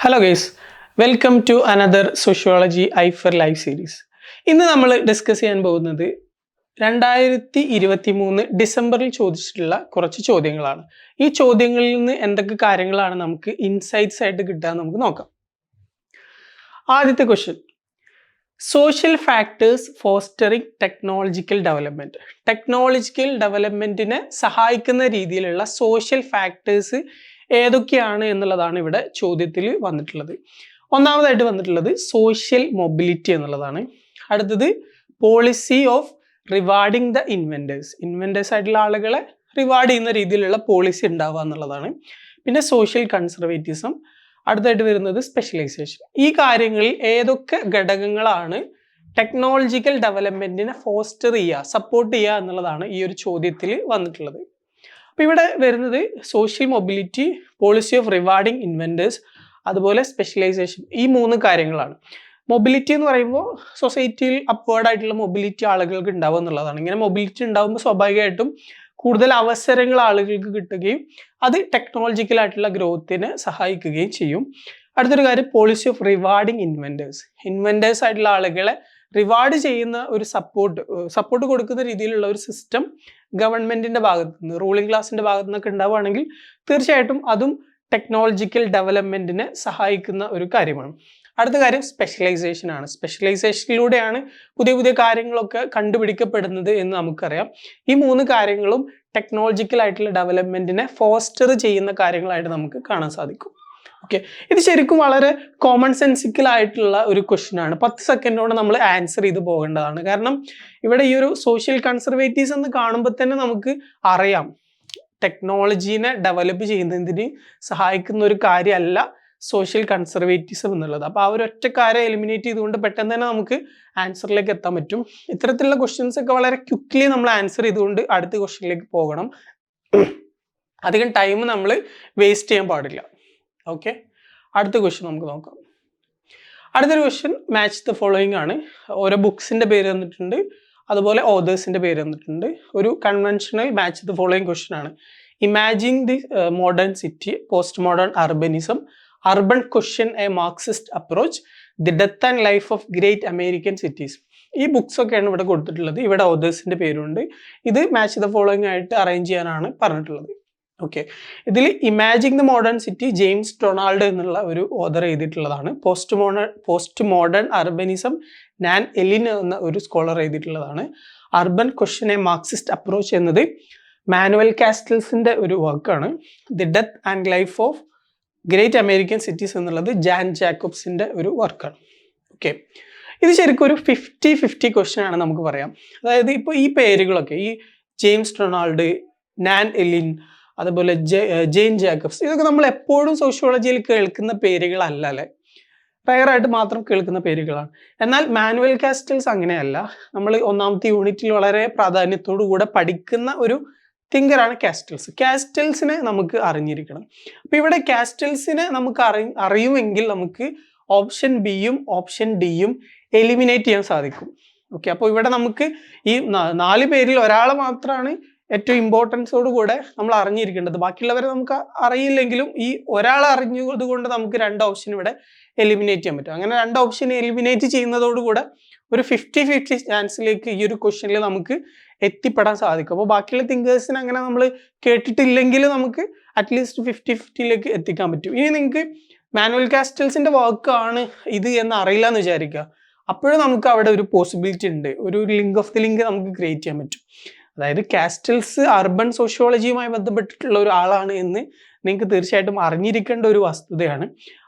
Hello guys, welcome to another sociology eye for life series. ഇന്ന് നമ്മൾ discuss ചെയ്യാൻ പോകുന്നത് 2023 ഡിസംബറിൽ ചോദിച്ചിട്ടുള്ള കുറച്ച് ചോദ്യങ്ങളാണ്. ഈ ചോദ്യങ്ങളിൽ നിന്ന് എന്തൊക്കെ കാര്യങ്ങളാണ് നമുക്ക് ഇൻസൈറ്റ്സ് ആയിട്ട് കിട്ടുക നമുക്ക് നോക്കാം. ആദ്യത്തെ question, social factors fostering technological development. Technological ഡെവലപ്മെൻറ്റിനെ സഹായിക്കുന്ന രീതിയിലുള്ള സോഷ്യൽ ഫാക്ടേഴ്സ് ഏതൊക്കെയാണ് എന്നുള്ളതാണ് ഇവിടെ ചോദ്യത്തിൽ വന്നിട്ടുള്ളത്. ഒന്നാമതായിട്ട് വന്നിട്ടുള്ളത് സോഷ്യൽ മൊബിലിറ്റി എന്നുള്ളതാണ്. അടുത്തത് policy of rewarding the inventors ആയിട്ടുള്ള ആളുകളെ റിവാർഡ് ചെയ്യുന്ന രീതിയിലുള്ള പോളിസി ഉണ്ടാവുക എന്നുള്ളതാണ്. പിന്നെ സോഷ്യൽ കൺസർവേറ്റിസം. അടുത്തായിട്ട് വരുന്നത് സ്പെഷ്യലൈസേഷൻ. ഈ കാര്യങ്ങളിൽ ഏതൊക്കെ ഘടകങ്ങളാണ് ടെക്നോളജിക്കൽ ഡെവലപ്മെൻറ്റിനെ ഫോസ്റ്റർ ചെയ്യുക, സപ്പോർട്ട് ചെയ്യുക എന്നുള്ളതാണ് ഈ ഒരു ചോദ്യത്തിൽ വന്നിട്ടുള്ളത്. അപ്പോൾ ഇവിടെ വരുന്നത് social mobility, policy of rewarding inventors, അതുപോലെ സ്പെഷ്യലൈസേഷൻ. ഈ മൂന്ന് കാര്യങ്ങളാണ്. മൊബിലിറ്റി എന്ന് പറയുമ്പോൾ സൊസൈറ്റിയിൽ അപ്വേർഡ് ആയിട്ടുള്ള മൊബിലിറ്റി ആളുകൾക്ക് ഉണ്ടാവുക എന്നുള്ളതാണ്. ഇങ്ങനെ മൊബിലിറ്റി ഉണ്ടാകുമ്പോൾ സ്വാഭാവികമായിട്ടും കൂടുതൽ അവസരങ്ങൾ ആളുകൾക്ക് കിട്ടുകയും അത് ടെക്നോളജിക്കലായിട്ടുള്ള ഗ്രോത്തിനെ സഹായിക്കുകയും ചെയ്യും. അടുത്തൊരു കാര്യം, പോളിസി ഓഫ് റിവാർഡിങ് ഇൻവെൻറ്റേഴ്സ് ആയിട്ടുള്ള ആളുകളെ റിവാർഡ് ചെയ്യുന്ന ഒരു സപ്പോർട്ട് കൊടുക്കുന്ന രീതിയിലുള്ള ഒരു സിസ്റ്റം ഗവൺമെന്റിന്റെ ഭാഗത്തു നിന്ന്, റൂളിംഗ് ക്ലാസിന്റെ ഭാഗത്തു നിന്നൊക്കെ ഉണ്ടാവുകയാണെങ്കിൽ തീർച്ചയായിട്ടും അതും ടെക്നോളജിക്കൽ ഡെവലപ്മെന്റിനെ സഹായിക്കുന്ന ഒരു കാര്യമാണ്. അടുത്ത കാര്യം സ്പെഷ്യലൈസേഷൻ ആണ്. സ്പെഷ്യലൈസേഷനിലൂടെയാണ് പുതിയ പുതിയ കാര്യങ്ങളൊക്കെ കണ്ടുപിടിക്കപ്പെടുന്നത് എന്ന് നമുക്കറിയാം. ഈ മൂന്ന് കാര്യങ്ങളും ടെക്നോളജിക്കൽ ആയിട്ടുള്ള ഡെവലപ്മെന്റിനെ ഫോസ്റ്റർ ചെയ്യുന്ന കാര്യങ്ങളായിട്ട് നമുക്ക് കാണാൻ സാധിക്കും. ഓക്കെ, ഇത് ശരിക്കും വളരെ കോമൺ സെൻസിക്കൽ ആയിട്ടുള്ള ഒരു ക്വസ്റ്റ്യൻ ആണ്. 10 സെക്കൻഡോടെ നമ്മൾ ആൻസർ ചെയ്ത് പോകേണ്ടതാണ്. കാരണം ഇവിടെ ഈ ഒരു സോഷ്യൽ കൺസർവേറ്റീവ്സ് എന്ന് കാണുമ്പോൾ തന്നെ നമുക്ക് അറിയാം ടെക്നോളജീനെ ഡെവലപ്പ് ചെയ്യുന്നതിന് സഹായിക്കുന്ന ഒരു കാര്യമല്ല സോഷ്യൽ കൺസർവേറ്റിസം എന്നുള്ളത്. അപ്പോൾ ആ ഒരു ഒറ്റ കാര്യം എലിമിനേറ്റ് ചെയ്തുകൊണ്ട് പെട്ടെന്ന് തന്നെ നമുക്ക് ആൻസറിലേക്ക് എത്താൻ പറ്റും. ഇത്തരത്തിലുള്ള ക്വസ്റ്റ്യൻസ് ഒക്കെ വളരെ ക്വിക്ക്ലി നമ്മൾ ആൻസർ ചെയ്തുകൊണ്ട് അടുത്ത ക്വസ്റ്റ്യനിലേക്ക് പോകണം. അധികം ടൈം നമ്മൾ വേസ്റ്റ് ചെയ്യാൻ പാടില്ല. ഓക്കെ, അടുത്ത ക്വസ്റ്റ്യൻ നമുക്ക് നോക്കാം. അടുത്തൊരു ക്വസ്റ്റ്യൻ മാച്ച് ദ ഫോളോയിങ് ആണ്. ഓരോ ബുക്സിന്റെ പേര് തന്നിട്ടുണ്ട്, അതുപോലെ ഓതേഴ്സിന്റെ പേര് തന്നിട്ടുണ്ട്. ഒരു conventional match the following question ആണ്. Imagine the modern city, post modern urbanism, urban question a Marxist approach, the death and life of great American cities. ഈ ബുക്സ് ഒക്കെയാണ് ഇവിടെ കൊടുത്തിട്ടുള്ളത്. ഇവിടെ ഓതേഴ്സിന്റെ പേരുണ്ട്. ഇത് മാച്ച് ദ ഫോളോയിങ് ആയിട്ട് അറേഞ്ച് ചെയ്യാനാണ് പറഞ്ഞിട്ടുള്ളത്. ഓക്കെ, ഇതിൽ imagine the modern city James Donald എന്നുള്ള ഒരു ഓതർ എഴുതിയിട്ടുള്ളതാണ്. Post modern urbanism Nan Ellin എന്ന ഒരു സ്കോളർ എഴുതിയിട്ടുള്ളതാണ്. Urban question a Marxist approach എന്നത് മാനുവൽ കാസ്റ്റൽസിന്റെ ഒരു വർക്കാണ്. The death and life of great American cities എന്നുള്ളത് ജാൻ ജാക്കോബ്സിന്റെ ഒരു വർക്കാണ്. ഓക്കെ, ഇത് ശരിക്കും ഒരു 50-50 ക്വസ്റ്റ്യൻ ആണ് നമുക്ക് പറയാം. അതായത് ഇപ്പോൾ ഈ പേരുകളൊക്കെ, ഈ ജെയിംസ് ഡൊണാൾഡ്, നാൻ എലിൻ, അതുപോലെ ജെയിൻ ജാക്കബ്സ്, ഇതൊക്കെ നമ്മൾ എപ്പോഴും സോഷ്യോളജിയിൽ കേൾക്കുന്ന പേരുകളല്ല അല്ലേ, റയറായിട്ട് മാത്രം കേൾക്കുന്ന പേരുകളാണ്. എന്നാൽ മാനുവൽ കാസ്റ്റൽസ് അങ്ങനെയല്ല. നമ്മൾ ഒന്നാമത്തെ യൂണിറ്റിൽ വളരെ പ്രാധാന്യത്തോടു കൂടെ പഠിക്കുന്ന ഒരു തിങ്കറാണ് കാസ്റ്റൽസിനെ നമുക്ക് അറിഞ്ഞിരിക്കണം. അപ്പോൾ ഇവിടെ കാസ്റ്റൽസിനെ നമുക്ക് അറിയുമെങ്കിൽ നമുക്ക് ഓപ്ഷൻ ബിയും ഓപ്ഷൻ ഡിയും എലിമിനേറ്റ് ചെയ്യാൻ സാധിക്കും. ഓക്കെ, അപ്പോൾ ഇവിടെ നമുക്ക് ഈ 4 പേരിൽ ഒരാളെ മാത്രമാണ് ഏറ്റവും ഇമ്പോർട്ടൻസോട് കൂടെ നമ്മൾ അറിഞ്ഞിരിക്കേണ്ടത്. ബാക്കിയുള്ളവരെ നമുക്ക് അറിയില്ലെങ്കിലും ഈ ഒരാളെ അറിഞ്ഞത് കൊണ്ട് നമുക്ക് 2 ഓപ്ഷൻ ഇവിടെ എലിമിനേറ്റ് ചെയ്യാൻ പറ്റും. അങ്ങനെ 2 ഓപ്ഷൻ എലിമിനേറ്റ് ചെയ്യുന്നതോടുകൂടെ ഒരു 50-50 ചാൻസിലേക്ക് ഈ ഒരു ക്വസ്റ്റ്യനിൽ നമുക്ക് എത്തിപ്പെടാൻ സാധിക്കും. അപ്പോൾ ബാക്കിയുള്ള തിങ്കേഴ്സിന് അങ്ങനെ നമ്മൾ കേട്ടിട്ടില്ലെങ്കിൽ നമുക്ക് അറ്റ്ലീസ്റ്റ് 50-50ലേക്ക് എത്തിക്കാൻ പറ്റും. ഇനി നിങ്ങൾക്ക് മാനുവൽ കാസ്റ്റൽസിന്റെ വർക്കാണ് ഇത് എന്ന് അറിയില്ല എന്ന് വിചാരിക്കുക, അപ്പോഴും നമുക്ക് അവിടെ ഒരു പോസിബിലിറ്റി ഉണ്ട്, ഒരു ലിങ്ക് ഓഫ് ദി ലിങ്ക് നമുക്ക് ക്രിയേറ്റ് ചെയ്യാൻ പറ്റും. അതായത് കാസ്റ്റൽസ് അർബൻ സോഷ്യോളജിയുമായി ബന്ധപ്പെട്ടിട്ടുള്ള ഒരാളാണ് എന്ന് നിങ്ങൾക്ക് തീർച്ചയായിട്ടും അറിഞ്ഞിരിക്കേണ്ട ഒരു വസ്തുതയാണ്.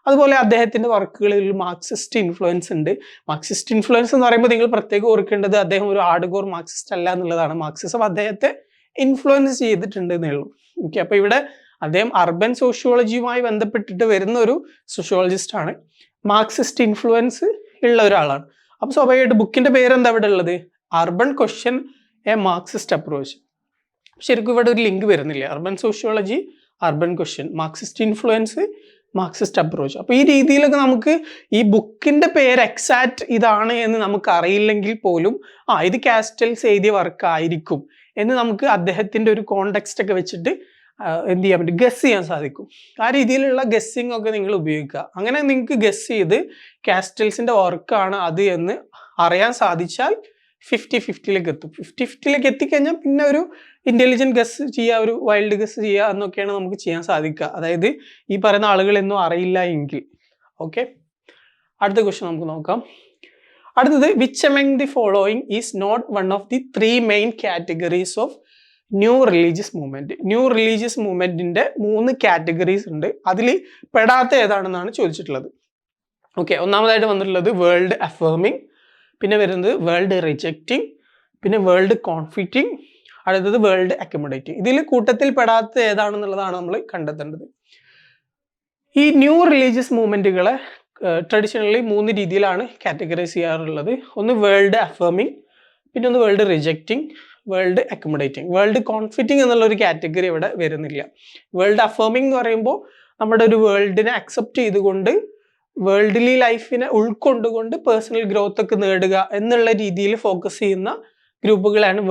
അതുപോലെ അദ്ദേഹത്തിൻ്റെ വർക്കുകളിൽ മാർക്സിസ്റ്റ് ഇൻഫ്ലുവൻസ് ഉണ്ട്. മാർക്സിസ്റ്റ് ഇൻഫ്ലുവൻസ് എന്ന് പറയുമ്പോൾ നിങ്ങൾ പ്രത്യേകം ഓർക്കേണ്ടത് അദ്ദേഹം ഒരു ഹാർഡ്കോർ മാർക്സിസ്റ്റ് അല്ല എന്നുള്ളതാണ്. മാർക്സിസം അദ്ദേഹത്തെ ഇൻഫ്ലുവൻസ് ചെയ്തിട്ടുണ്ട് എന്നേ ഉള്ളൂ. ഓക്കെ, അപ്പോൾ ഇവിടെ അദ്ദേഹം അർബൻ സോഷ്യോളജിയുമായി ബന്ധപ്പെട്ടിട്ട് വരുന്ന ഒരു സോഷ്യോളജിസ്റ്റ് ആണ്. മാർക്സിസ്റ്റ് ഇൻഫ്ലുവൻസ് ഉള്ള ഒരാളാണ്. അപ്പോൾ സ്വാഭാവികമായിട്ട് ബുക്കിന്റെ പേരെന്താ ഇവിടെ ഉള്ളത്? Urban question a Marxist approach. ശരിക്കും ഇവിടെ ഒരു ലിങ്ക് വരുന്നില്ല. Urban sociology, urban question, Marxist influence, Marxist approach. അപ്പോൾ ഈ രീതിയിലൊക്കെ നമുക്ക് ഈ ബുക്കിന്റെ പേര് എക്സാക്റ്റ് ഇതാണ് എന്ന് നമുക്ക് അറിയില്ലെങ്കിൽ പോലും ഇത് കാസ്റ്റൽസ് എഴുതിയ വർക്കായിരിക്കും എന്ന് നമുക്ക് അദ്ദേഹത്തിന്റെ ഒരു കോണ്ടെക്സ്റ്റ് ഒക്കെ വെച്ചിട്ട് എന്ത് ചെയ്യാൻ പറ്റും, ഗസ് ചെയ്യാൻ സാധിക്കും. ആ രീതിയിലുള്ള ഗസ്സിങ് ഒക്കെ നിങ്ങൾ ഉപയോഗിക്കുക. അങ്ങനെ നിങ്ങൾക്ക് ഗസ് ചെയ്ത് കാസ്റ്റൽസിന്റെ വർക്കാണ് അത് എന്ന് അറിയാൻ സാധിച്ചാൽ 50-50ലേക്ക് എത്തും. 50-50ലേക്ക് എത്തിക്കഴിഞ്ഞാൽ പിന്നെ ഒരു ഇന്റലിജന്റ് ഗസ് ചെയ്യുക, ഒരു വൈൽഡ് ഗസ് ചെയ്യുക എന്നൊക്കെയാണ് നമുക്ക് ചെയ്യാൻ സാധിക്കുക. അതായത് ഈ പറയുന്ന ആളുകളൊന്നും അറിയില്ല എങ്കിൽ. ഓക്കെ, അടുത്ത ക്വസ്റ്റ്യൻ നമുക്ക് നോക്കാം. അടുത്തത്, which among the following is not one of the 3 main categories of new religious movement. New religious മൂവ്മെന്റിന്റെ 3 കാറ്റഗറീസ് ഉണ്ട്, അതിൽ പെടാത്ത ഏതാണെന്നാണ് ചോദിച്ചിട്ടുള്ളത്. ഓക്കെ, ഒന്നാമതായിട്ട് വന്നിട്ടുള്ളത് വേൾഡ് അഫേമിങ്, പിന്നെ വരുന്നത് വേൾഡ് റിജക്റ്റിംഗ്, പിന്നെ വേൾഡ് കോൺഫ്ലിക്റ്റിംഗ്, അടുത്തത് വേൾഡ് അക്കോമഡേറ്റിംഗ്. ഇതിൽ കൂട്ടത്തിൽ പെടാത്ത ഏതാണെന്നുള്ളതാണ് നമ്മൾ കണ്ടെത്തേണ്ടത്. ഈ ന്യൂ റിലീജിയസ് മൂവ്മെന്റുകളെ ട്രഡീഷണലി 3 രീതിയിലാണ് കാറ്റഗറൈസ് ചെയ്യാറുള്ളത്. ഒന്ന് വേൾഡ് അഫേമിങ്, പിന്നെ ഒന്ന് world rejecting, world accommodating. World conflicting എന്നുള്ള ഒരു കാറ്റഗറി ഇവിടെ വരുന്നില്ല. വേൾഡ് അഫേമിംഗ് എന്ന് പറയുമ്പോൾ നമ്മുടെ ഒരു വേൾഡിനെ അക്സെപ്റ്റ് ചെയ്തുകൊണ്ട് വേൾഡ്ലി ലൈഫിനെ ഉൾക്കൊണ്ടുകൊണ്ട് പേഴ്സണൽ ഗ്രോത്ത് ഒക്കെ നേടുക എന്നുള്ള രീതിയിൽ ഫോക്കസ് ചെയ്യുന്ന ഗ്രൂപ്പുകളാണ്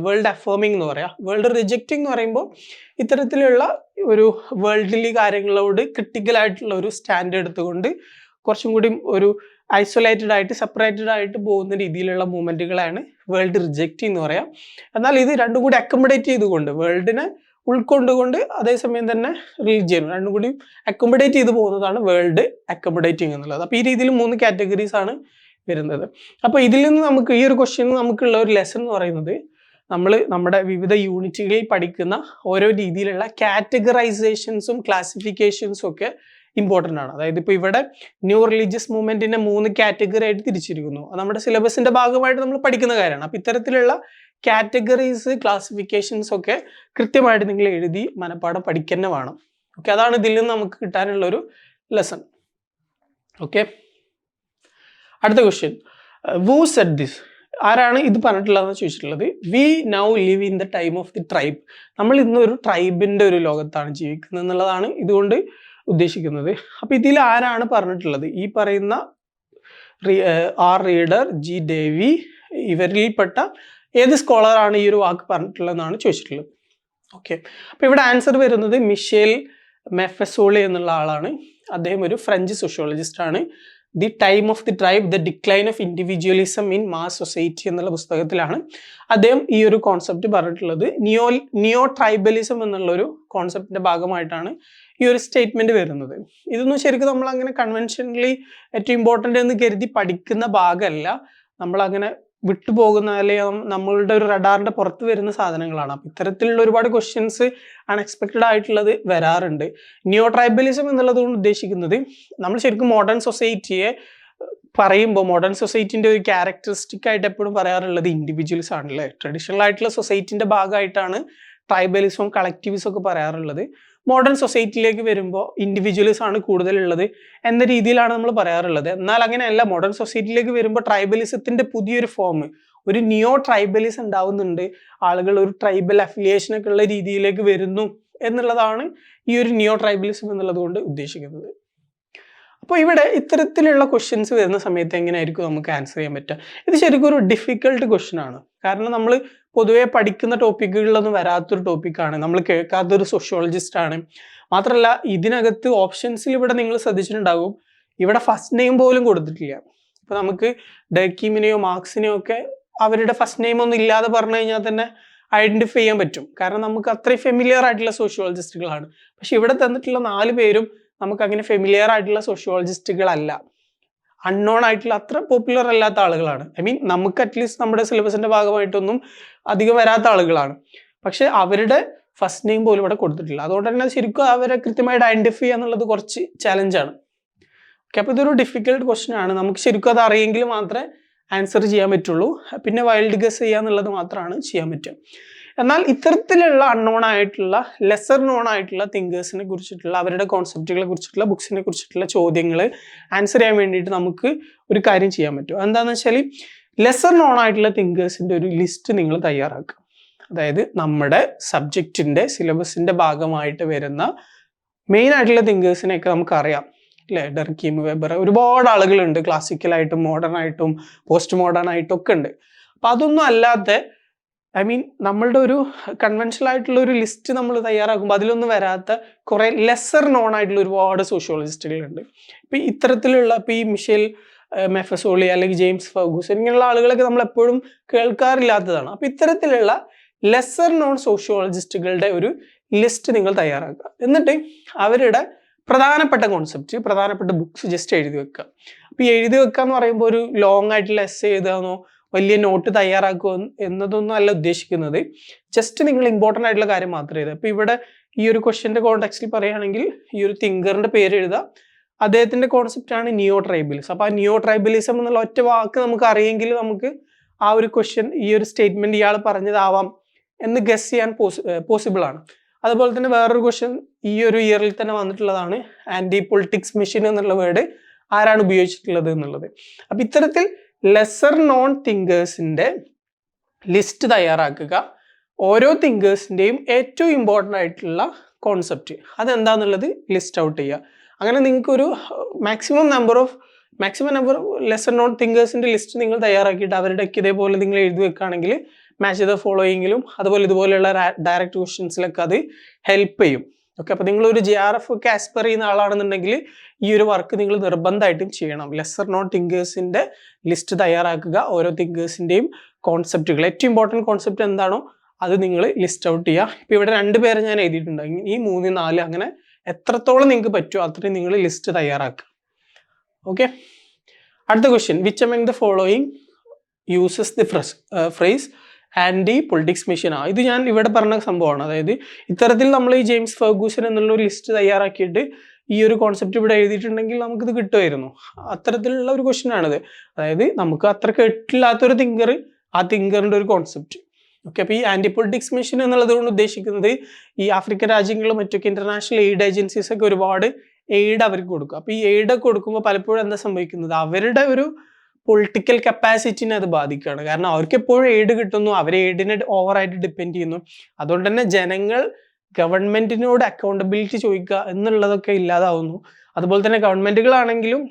വേൾഡ് അഫേമിംഗ് എന്ന് പറയാം. വേൾഡ് റിജക്റ്റിംഗ് എന്ന് പറയുമ്പോൾ ഇത്തരത്തിലുള്ള ഒരു വേൾഡ്ലി കാര്യങ്ങളോട് ക്രിട്ടിക്കലായിട്ടുള്ള ഒരു സ്റ്റാൻഡ് എടുത്തുകൊണ്ട് കുറച്ചും കൂടി ഒരു ഐസൊലേറ്റഡ് ആയിട്ട് സെപ്പറേറ്റഡ് ആയിട്ട് പോകുന്ന രീതിയിലുള്ള മൂവ്മെന്റുകളാണ് വേൾഡ് റിജക്റ്റിംഗ് എന്ന് പറയാം. എന്നാൽ ഇത് രണ്ടും കൂടി അക്കോമഡേറ്റ് ചെയ്തുകൊണ്ട്, വേൾഡിനെ ഉൾക്കൊണ്ടുകൊണ്ട് അതേസമയം തന്നെ റിലീജിയൻ രണ്ടും കൂടി അക്കോമഡേറ്റ് ചെയ്ത് പോകുന്നതാണ് വേൾഡ് അക്കോമഡേറ്റിംഗ് എന്നുള്ളത്. അപ്പോൾ ഈ രീതിയിൽ 3 കാറ്റഗറീസ് ആണ് വരുന്നത്. അപ്പോൾ ഇതിൽ നിന്ന് നമുക്ക് ഈ ഒരു ക്വസ്റ്റ്യൻ നമുക്കുള്ള ഒരു ലെസൺ എന്ന് പറയുന്നത്, നമ്മൾ നമ്മുടെ വിവിധ യൂണിറ്റുകളിൽ പഠിക്കുന്ന ഓരോ രീതിയിലുള്ള കാറ്റഗറൈസേഷൻസും ക്ലാസിഫിക്കേഷൻസും ഒക്കെ ഇമ്പോർട്ടൻ്റ് ആണ്. അതായത് ഇപ്പോൾ ഇവിടെ ന്യൂ റിലീജിയസ് മൂവ്മെന്റിനെ 3 കാറ്റഗറി ആയിട്ട് തിരിച്ചിരിക്കുന്നു. അത് നമ്മുടെ സിലബസിന്റെ ഭാഗമായിട്ട് നമ്മൾ പഠിക്കുന്ന കാര്യമാണ്. അപ്പോൾ ഇത്തരത്തിലുള്ള കാറ്റഗറീസ് ക്ലാസിഫിക്കേഷൻസ് ഒക്കെ കൃത്യമായിട്ട് നിങ്ങൾ എഴുതി മനപ്പാഠം പഠിക്കുന്ന വേണം. ഓക്കെ, അതാണ് ഇതിൽ നിന്ന് നമുക്ക് കിട്ടാനുള്ള ഒരു ലെസൺ. ഓക്കെ, അടുത്ത ക്വസ്റ്റ്യൻ, who said this? ആരാണ് ഇത് പറഞ്ഞിട്ടുള്ളതെന്ന് ചോദിച്ചിട്ടുള്ളത്. We now live in the time of the tribe. നമ്മൾ ഇന്ന് ഒരു ട്രൈബിന്റെ ഒരു ലോകത്താണ് ജീവിക്കുന്നത് എന്നുള്ളതാണ് ഇതുകൊണ്ട് ഉദ്ദേശിക്കുന്നത്. അപ്പൊ ഇതിൽ ആരാണ് പറഞ്ഞിട്ടുള്ളത്? ഈ പറയുന്ന ആർ റീഡർ, ജി ഡേവി, ഇവരിൽപ്പെട്ട ഏത് സ്കോളറാണ് ഈ ഒരു വാക്ക് പറഞ്ഞിട്ടുള്ളതെന്നാണ് ചോദിച്ചിട്ടുള്ളത്. ഓക്കെ, അപ്പൊ ഇവിടെ ആൻസർ വരുന്നത് മിഷേൽ മെഫസോളി എന്നുള്ള ആളാണ്. അദ്ദേഹം ഒരു ഫ്രഞ്ച് സോഷ്യോളജിസ്റ്റ് ആണ്. The time of the tribe, the decline of individualism in mass society എന്നുള്ള പുസ്തകത്തിലാണ് അദ്ദേഹം ഈ ഒരു കോൺസെപ്റ്റ് പറഞ്ഞിട്ടുള്ളത്. നിയോ ട്രൈബലിസം എന്നുള്ള ഒരു കോൺസെപ്റ്റിന്റെ ഭാഗമായിട്ടാണ് ഈ ഒരു സ്റ്റേറ്റ്മെന്റ് വരുന്നത്. ഇതൊന്നും ശരിക്കും നമ്മൾ അങ്ങനെ കൺവെൻഷനലി ഏറ്റവും ഇമ്പോർട്ടൻ്റ് എന്ന് കരുതി പഠിക്കുന്ന ഭാഗമല്ല. നമ്മൾ അങ്ങനെ വിട്ടുപോകുന്ന അല്ലെങ്കിൽ നമ്മളുടെ ഒരു റഡാറിന്റെ പുറത്ത് വരുന്ന സാധനങ്ങളാണ്. അപ്പം ഇത്തരത്തിലുള്ള ഒരുപാട് ക്വസ്റ്റ്യൻസ് അൺഎക്സ്പെക്റ്റഡ് ആയിട്ടുള്ളത് വരാറുണ്ട്. നിയോ ട്രൈബലിസം എന്നുള്ളത് കൊണ്ട് ഉദ്ദേശിക്കുന്നത്, നമ്മൾ ശരിക്കും മോഡേൺ സൊസൈറ്റിയെ പറയുമ്പോൾ മോഡേൺ സൊസൈറ്റിന്റെ ഒരു ക്യാരക്ടറിസ്റ്റിക് ആയിട്ട് എപ്പോഴും പറയാറുള്ളത് ഇൻഡിവിജ്വൽസ് ആണല്ലേ. ട്രഡീഷണൽ ആയിട്ടുള്ള സൊസൈറ്റിന്റെ ഭാഗമായിട്ടാണ് ട്രൈബലിസവും കളക്റ്റിവിസം ഒക്കെ പറയാറുള്ളത്. മോഡേൺ സൊസൈറ്റിയിലേക്ക് വരുമ്പോൾ ഇൻഡിവിജ്വൽസ് ആണ് കൂടുതലുള്ളത് എന്ന രീതിയിലാണ് നമ്മൾ പറയാറുള്ളത്. എന്നാൽ അങ്ങനെയല്ല. മോഡേൺ സൊസൈറ്റിയിലേക്ക് വരുമ്പോൾ ട്രൈബലിസത്തിന്റെ പുതിയൊരു ഫോം, ഒരു നിയോ ട്രൈബലിസം ഉണ്ടാവുന്നുണ്ട്. ആളുകൾ ഒരു ട്രൈബൽ അഫിലിയേഷൻ ഒക്കെ ഉള്ള രീതിയിലേക്ക് വരുന്നു എന്നുള്ളതാണ് ഈ ഒരു നിയോ ട്രൈബലിസം എന്നുള്ളത് കൊണ്ട് ഉദ്ദേശിക്കുന്നത്. അപ്പോൾ ഇവിടെ ഇത്തരത്തിലുള്ള ക്വസ്റ്റ്യൻസ് വരുന്ന സമയത്ത് എങ്ങനെയായിരിക്കും നമുക്ക് ആൻസർ ചെയ്യാൻ പറ്റുക? ഇത് ശരിക്കും ഒരു ഡിഫിക്കൽട്ട് ക്വസ്റ്റ്യൻ ആണ്. കാരണം നമ്മൾ പൊതുവെ പഠിക്കുന്ന ടോപ്പിക്കുകളിലൊന്നും വരാത്തൊരു ടോപ്പിക്കാണ്. നമ്മൾ കേൾക്കാത്തൊരു സോഷ്യോളജിസ്റ്റ് ആണ്. മാത്രമല്ല ഇതിനകത്ത് ഓപ്ഷൻസിൽ ഇവിടെ നിങ്ങൾ ശ്രദ്ധിച്ചിട്ടുണ്ടാകും, ഇവിടെ ഫസ്റ്റ് നെയിം പോലും കൊടുത്തിട്ടില്ല. ഇപ്പൊ നമുക്ക് ഡെക്കീമിനെയോ മാർക്സിനെയോ ഒക്കെ അവരുടെ ഫസ്റ്റ് നെയിം ഒന്നും ഇല്ലാതെ പറഞ്ഞു കഴിഞ്ഞാൽ തന്നെ ഐഡന്റിഫൈ ചെയ്യാൻ പറ്റും. കാരണം നമുക്ക് അത്രയും ഫെമിലിയർ ആയിട്ടുള്ള സോഷ്യോളജിസ്റ്റുകളാണ്. പക്ഷെ ഇവിടെ തന്നിട്ടുള്ള 4 പേരും നമുക്ക് അങ്ങനെ ഫെമിലിയർ ആയിട്ടുള്ള സോഷ്യോളജിസ്റ്റുകളല്ല. അൺനോൺ ആയിട്ടുള്ള, അത്ര പോപ്പുലർ അല്ലാത്ത ആളുകളാണ്. ഐ മീൻ നമുക്ക് അറ്റ്ലീസ്റ്റ് നമ്മുടെ സിലബസിന്റെ ഭാഗമായിട്ടൊന്നും അധികം വരാത്ത ആളുകളാണ്. പക്ഷെ അവരുടെ ഫസ്റ്റ് നെയിം പോലും ഇവിടെ കൊടുത്തിട്ടില്ല. അതുകൊണ്ട് തന്നെ ശരിക്കും അവരെ കൃത്യമായിട്ട് ഐഡന്റിഫൈ ചെയ്യുക എന്നുള്ളത് കുറച്ച് ചാലഞ്ചാണ്. ഓക്കെ, അപ്പോൾ ഇതൊരു ഡിഫിക്കൽട്ട് ക്വസ്റ്റ്യൻ ആണ്. നമുക്ക് ശരിക്കും അത് അറിയെങ്കിൽ മാത്രമേ ആൻസർ ചെയ്യാൻ പറ്റുള്ളൂ. പിന്നെ വൈൽഡ് ഗസ് ചെയ്യുക എന്നുള്ളത് മാത്രമാണ് ചെയ്യാൻ പറ്റുക. എന്നാൽ ഇത്തരത്തിലുള്ള അൺനോൺ ആയിട്ടുള്ള, ലെസർ നോൺ ആയിട്ടുള്ള തിങ്കേഴ്സിനെ കുറിച്ചിട്ടുള്ള, അവരുടെ കോൺസെപ്റ്റുകളെ കുറിച്ചിട്ടുള്ള, ബുക്സിനെ കുറിച്ചിട്ടുള്ള ചോദ്യങ്ങൾ ആൻസർ ചെയ്യാൻ വേണ്ടിയിട്ട് നമുക്ക് ഒരു കാര്യം ചെയ്യാൻ പറ്റും. എന്താണെന്ന് വെച്ചാൽ ലെസർ നോൺ ആയിട്ടുള്ള തിങ്കേഴ്സിൻ്റെ ഒരു ലിസ്റ്റ് നിങ്ങൾ തയ്യാറാക്കുക. അതായത് നമ്മുടെ സബ്ജക്റ്റിൻ്റെ സിലബസിൻ്റെ ഭാഗമായിട്ട് വരുന്ന മെയിൻ ആയിട്ടുള്ള തിങ്കേഴ്സിനെയൊക്കെ നമുക്കറിയാം അല്ലേ. ഡർക്കീം, വെബർ, ഒരുപാട് ആളുകളുണ്ട്. ക്ലാസിക്കലായിട്ടും മോഡേൺ ആയിട്ടും പോസ്റ്റ് മോഡേൺ ആയിട്ടും ഒക്കെ ഉണ്ട്. അപ്പം അതൊന്നും അല്ലാത്ത ഐ മീൻ നമ്മളുടെ ഒരു കൺവെൻഷണൽ ആയിട്ടുള്ള ഒരു ലിസ്റ്റ് നമ്മൾ തയ്യാറാക്കുമ്പോൾ അതിലൊന്നും വരാത്ത കുറേ ലെസർ നോൺ ആയിട്ടുള്ള ഒരുപാട് സോഷ്യോളജിസ്റ്റുകളുണ്ട്. ഇപ്പം ഇത്തരത്തിലുള്ള ഇപ്പം ഈ മിഷേൽ മെഫസോളി അല്ലെങ്കിൽ ജെയിംസ് ഫെർഗൂസൺ ഇങ്ങനെയുള്ള ആളുകളൊക്കെ നമ്മൾ എപ്പോഴും കേൾക്കാറില്ലാത്തതാണ്. അപ്പം ഇത്തരത്തിലുള്ള ലെസർ നോൺ സോഷ്യോളജിസ്റ്റുകളുടെ ഒരു ലിസ്റ്റ് നിങ്ങൾ തയ്യാറാക്കുക. എന്നിട്ട് അവരുടെ പ്രധാനപ്പെട്ട കോൺസെപ്റ്റ്, പ്രധാനപ്പെട്ട ബുക്സ് ജസ്റ്റ് എഴുതി വെക്കുക. അപ്പോൾ ഈ എഴുതി വെക്കുക എന്ന് പറയുമ്പോൾ ഒരു ലോങ് ആയിട്ടുള്ള എസ്സേ എഴുതാനോ വലിയ നോട്ട് തയ്യാറാക്കുക എന്നതൊന്നും അല്ല ഉദ്ദേശിക്കുന്നത്. ജസ്റ്റ് നിങ്ങൾ ഇമ്പോർട്ടൻ്റ് ആയിട്ടുള്ള കാര്യം മാത്രമേ എഴുതുക. അപ്പോൾ ഇവിടെ ഈ ഒരു ക്വസ്റ്റ്യൻ്റെ കോണ്ടെക്സ്റ്റിൽ പറയുകയാണെങ്കിൽ ഈ ഒരു തിങ്കറിൻ്റെ പേര് എഴുതുക. അദ്ദേഹത്തിൻ്റെ കോൺസെപ്റ്റാണ് നിയോ ട്രൈബലിസം. അപ്പോൾ ആ നിയോ ട്രൈബലിസം എന്നുള്ള ഒറ്റ വാക്ക് നമുക്ക് അറിയെങ്കിൽ നമുക്ക് ആ ഒരു ക്വസ്റ്റ്യൻ, ഈ ഒരു സ്റ്റേറ്റ്മെൻറ്റ് ഇയാൾ പറഞ്ഞതാവാം എന്ന് ഗസ് ചെയ്യാൻ പോസിബിൾ ആണ്. അതുപോലെ തന്നെ വേറൊരു ക്വസ്റ്റ്യൻ ഈ ഒരു ഇയറിൽ തന്നെ വന്നിട്ടുള്ളതാണ്, ആൻറ്റി പൊളിറ്റിക്സ് മെഷീൻ എന്നുള്ള വേർഡ് ആരാണ് ഉപയോഗിച്ചിട്ടുള്ളത് എന്നുള്ളത്. അപ്പം ഇത്തരത്തിൽ ലെസർ നോൺ തിങ്കേഴ്സിൻ്റെ ലിസ്റ്റ് തയ്യാറാക്കുക. ഓരോ തിങ്കേഴ്സിൻ്റെയും ഏറ്റവും ഇമ്പോർട്ടൻ്റ് ആയിട്ടുള്ള കോൺസെപ്റ്റ് അതെന്താണെന്നുള്ളത് ലിസ്റ്റ് ഔട്ട് ചെയ്യുക. അങ്ങനെ നിങ്ങൾക്കൊരു മാക്സിമം നമ്പർ ലെസർ നോൺ തിങ്കേഴ്സിൻ്റെ ലിസ്റ്റ് നിങ്ങൾ തയ്യാറാക്കിയിട്ട് അവരുടെയൊക്കെ ഇതേപോലെ നിങ്ങൾ എഴുതി വെക്കുകയാണെങ്കിൽ മാച്ച് ദ ഫോളോയിങ്ങിലും അതുപോലെ ഇതുപോലെയുള്ള ഡയറക്റ്റ് ക്വസ്റ്റ്യൻസിലൊക്കെ അത് ഹെൽപ്പ് ചെയ്യും. ഓക്കെ, അപ്പോൾ നിങ്ങളൊരു JRF ഒക്കെ ആസ്പയർ ചെയ്യുന്ന ആളാണെന്നുണ്ടെങ്കിൽ ഈ ഒരു വർക്ക് നിങ്ങൾ നിർബന്ധമായിട്ടും ചെയ്യണം. ലെസർ നോൺ തിങ്കേഴ്സിൻ്റെ ലിസ്റ്റ് തയ്യാറാക്കുക. ഓരോ തിങ്കേഴ്സിൻ്റെയും കോൺസെപ്റ്റുകൾ, ഏറ്റവും ഇമ്പോർട്ടൻറ്റ് കോൺസെപ്റ്റ് എന്താണോ അത് നിങ്ങൾ ലിസ്റ്റ് ഔട്ട് ചെയ്യുക. ഇപ്പോൾ ഇവിടെ 2 പേരെ ഞാൻ എഴുതിയിട്ടുണ്ട്. ഈ 3, 4 അങ്ങനെ എത്രത്തോളം നിങ്ങൾക്ക് പറ്റുമോ അത്രയും നിങ്ങൾ ലിസ്റ്റ് തയ്യാറാക്കുക. ഓക്കെ, അടുത്ത question, which among the following uses the phrase anti politics machine. ഇത് ഞാൻ ഇവിടെ പറഞ്ഞ സംഭവമാണ്. അതായത് ഇത്തരത്തിൽ നമ്മൾ ഈ ജെയിംസ് ഫെർഗൂസൺ എന്നുള്ള ഒരു ലിസ്റ്റ് തയ്യാറാക്കിയിട്ട് ഈ ഒരു കോൺസെപ്റ്റ് ഇവിടെ എഴുതിയിട്ടുണ്ടെങ്കിൽ നമുക്കിത് കിട്ടുമായിരുന്നു. അത്തരത്തിലുള്ള ഒരു ക്വസ്റ്റ്യൻ ആണിത്. അതായത് നമുക്ക് അത്ര കേട്ടില്ലാത്തൊരു തിങ്കർ, ആ തിങ്കറിൻ്റെ ഒരു കോൺസെപ്റ്റ്. ഓക്കെ, അപ്പോൾ ഈ ആൻറ്റി പൊളിറ്റിക്സ് മെഷീൻ എന്നുള്ളത് കൊണ്ട് ഉദ്ദേശിക്കുന്നത് ഈ ആഫ്രിക്കൻ രാജ്യങ്ങളും മറ്റൊക്കെ ഇന്റർനാഷണൽ എയ്ഡ് ഏജൻസീസ് ഒക്കെ ഒരുപാട് എയ്ഡ് അവർക്ക് കൊടുക്കും. അപ്പോൾ ഈ എയ്ഡ് ഒക്കെ കൊടുക്കുമ്പോൾ പലപ്പോഴും എന്താ സംഭവിക്കുന്നത്, അവരുടെ ഒരു പൊളിറ്റിക്കൽ കപ്പാസിറ്റിനെ അത് ബാധിക്കുകയാണ്. കാരണം അവർക്ക് എപ്പോഴും എയ്ഡ് കിട്ടുന്നു, അവർ എയ്ഡിനെ ഓവറായിട്ട് ഡിപ്പെൻഡ് ചെയ്യുന്നു. അതുകൊണ്ട് തന്നെ ജനങ്ങൾ ഗവൺമെന്റിനോട് അക്കൗണ്ടബിലിറ്റി ചോദിക്കുക എന്നുള്ളതൊക്കെ ഇല്ലാതാവുന്നു. അതുപോലെ തന്നെ ഗവൺമെന്റുകളാണെങ്കിലും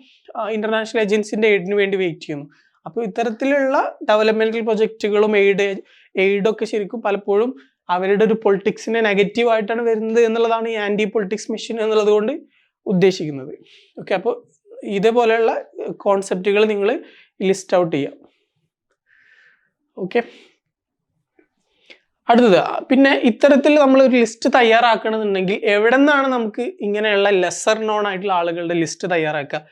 ഇന്റർനാഷണൽ ഏജൻസിന്റെ എയ്ഡിന് വേണ്ടി വെയിറ്റ് ചെയ്യുന്നു. അപ്പോൾ ഇത്തരത്തിലുള്ള ഡെവലപ്മെന്റൽ പ്രൊജക്റ്റുകളും എയ്ഡൊക്കെ ശരിക്കും പലപ്പോഴും അവരുടെ ഒരു പൊളിറ്റിക്സിനെ നെഗറ്റീവായിട്ടാണ് വരുന്നത് എന്നുള്ളതാണ് ഈ ആൻറ്റി പൊളിറ്റിക്സ് മെഷീൻ എന്നുള്ളത് കൊണ്ട് ഉദ്ദേശിക്കുന്നത്. ഓക്കെ, അപ്പോൾ ഇതേപോലെയുള്ള കോൺസെപ്റ്റുകൾ നിങ്ങൾ ലിസ്റ്റ് ഔട്ട് ചെയ്യുക. ഓക്കെ, അടുത്തത്, പിന്നെ ഇത്തരത്തിൽ നമ്മളൊരു ലിസ്റ്റ് തയ്യാറാക്കണമെന്നുണ്ടെങ്കിൽ എവിടെ നിന്നാണ് നമുക്ക് ഇങ്ങനെയുള്ള ലെസർ നോൺ ആയിട്ടുള്ള ആളുകളുടെ ലിസ്റ്റ് തയ്യാറാക്കുക?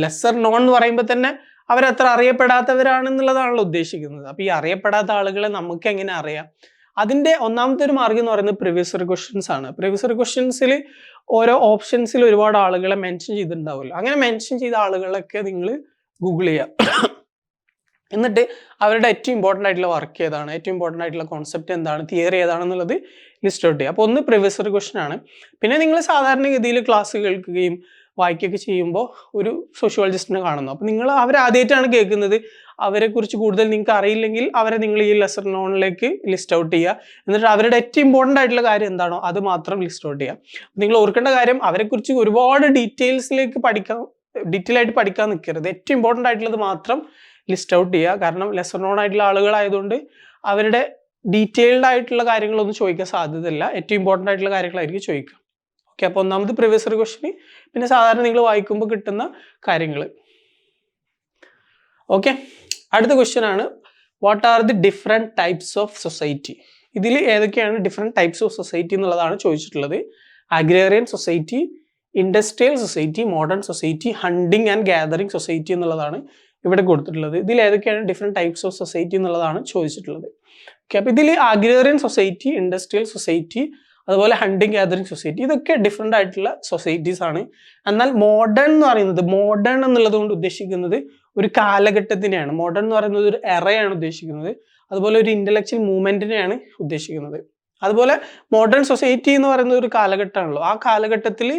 ലെസർ നോൺ എന്ന് പറയുമ്പോൾ തന്നെ അവരത്ര അറിയപ്പെടാത്തവരാണെന്നുള്ളതാണല്ലോ ഉദ്ദേശിക്കുന്നത്. അപ്പോൾ ഈ അറിയപ്പെടാത്ത ആളുകളെ നമുക്ക് എങ്ങനെ അറിയാം? അതിൻ്റെ ഒന്നാമത്തെ ഒരു മാർഗ്ഗം എന്ന് പറയുന്നത് പ്രീവിയസ് ക്വസ്റ്റ്യൻസ് ആണ്. പ്രീവിയസ് ക്വസ്റ്റ്യൻസിൽ ഓരോ ഓപ്ഷൻസിൽ ഒരുപാട് ആളുകളെ മെൻഷൻ ചെയ്തിട്ടുണ്ടാവുമല്ലോ. അങ്ങനെ മെൻഷൻ ചെയ്ത ആളുകളൊക്കെ നിങ്ങൾ ഗൂഗിൾ ചെയ്യുക. എന്നിട്ട് അവരുടെ ഏറ്റവും ഇമ്പോർട്ടൻ്റ് ആയിട്ടുള്ള വർക്ക് ഏതാണ്, ഏറ്റവും ഇമ്പോർട്ടൻ്റ് ആയിട്ടുള്ള കോൺസെപ്റ്റ് എന്താണ്, തിയറി ഏതാണെന്നുള്ളത് ലിസ്റ്റ് ഔട്ട് ചെയ്യുക. അപ്പോൾ ഒന്ന് പ്രീവിയസ് ക്വസ്റ്റ്യൻ ആണ്. പിന്നെ നിങ്ങൾ സാധാരണഗതിയിൽ ക്ലാസ് കേൾക്കുകയും വായിക്കുകയൊക്കെ ചെയ്യുമ്പോൾ ഒരു സോഷ്യോളജിസ്റ്റിനെ കാണുന്നു. അപ്പോൾ നിങ്ങൾ അവരാദ്യമായിട്ടാണ് കേൾക്കുന്നത്, അവരെക്കുറിച്ച് കൂടുതൽ നിങ്ങൾക്ക് അറിയില്ലെങ്കിൽ അവരെ നിങ്ങൾ ഈ ലെസർ നോണിലേക്ക് ലിസ്റ്റ് ഔട്ട് ചെയ്യുക. എന്നിട്ട് അവരുടെ ഏറ്റവും ഇമ്പോർട്ടൻ്റ് ആയിട്ടുള്ള കാര്യം എന്താണോ അത് മാത്രം ലിസ്റ്റ് ഔട്ട് ചെയ്യുക. നിങ്ങൾ ഓർക്കേണ്ട കാര്യം, അവരെക്കുറിച്ച് ഒരുപാട് ഡീറ്റെയിൽ ആയിട്ട് പഠിക്കാൻ നിൽക്കരുത്. ഏറ്റവും ഇമ്പോർട്ടൻ്റ് ആയിട്ടുള്ളത് മാത്രം ലിസ്റ്റ് ഔട്ട് ചെയ്യുക. കാരണം ലെസർ നോൺ ആയിട്ടുള്ള ആളുകളായതുകൊണ്ട് അവരുടെ ഡീറ്റെയിൽഡ് ആയിട്ടുള്ള കാര്യങ്ങളൊന്നും ചോദിക്കാൻ സാധ്യതയില്ല. ഏറ്റവും ഇമ്പോർട്ടൻ്റ് ആയിട്ടുള്ള കാര്യങ്ങളായിരിക്കും ചോദിക്കുക. ഓക്കെ, അപ്പോൾ ഒന്നാമത് പ്രീവിയസ് ക്വസ്റ്റ്യൻ, പിന്നെ സാധാരണ നിങ്ങൾ വായിക്കുമ്പോൾ കിട്ടുന്ന കാര്യങ്ങൾ. ഓക്കെ, അടുത്ത ക്വസ്റ്റ്യൻ ആണ്, what are the different types of society? ഇതിൽ ഏതൊക്കെയാണ് ഡിഫറെൻറ്റ് ടൈപ്സ് ഓഫ് സൊസൈറ്റി എന്നുള്ളതാണ് ചോദിച്ചിട്ടുള്ളത്. Agrarian society, industrial society, modern society, hunting and gathering society എന്നുള്ളതാണ് ഇവിടെ കൊടുത്തിട്ടുള്ളത്. ഇതിൽ ഏതൊക്കെയാണ് ഡിഫറെൻറ്റ് ടൈപ്സ് ഓഫ് സൊസൈറ്റി എന്നുള്ളതാണ് ചോദിച്ചിട്ടുള്ളത്. ഓക്കെ, അപ്പോൾ ഇതിൽ അഗ്രേറിയൻ സൊസൈറ്റി, ഇൻഡസ്ട്രിയൽ സൊസൈറ്റി, അതുപോലെ ഹണ്ടിങ് ഗാദറിങ് സൊസൈറ്റി, ഇതൊക്കെ ഡിഫറെൻ്റ് ആയിട്ടുള്ള സൊസൈറ്റീസ് ആണ്. എന്നാൽ മോഡേൺ എന്ന് പറയുന്നത്, മോഡേൺ എന്നുള്ളത് കൊണ്ട് ഉദ്ദേശിക്കുന്നത് ഒരു കാലഘട്ടത്തിനെയാണ്. മോഡേൺ എന്ന് പറയുന്നത് ഒരു എറയാണ് ഉദ്ദേശിക്കുന്നത്. അതുപോലെ ഒരു ഇന്റലക്ച്വൽ മൂവ്മെന്റിനെയാണ് ഉദ്ദേശിക്കുന്നത്. അതുപോലെ മോഡേൺ സൊസൈറ്റി എന്ന് പറയുന്നത് ഒരു കാലഘട്ടമാണല്ലോ. ആ കാലഘട്ടത്തിൽ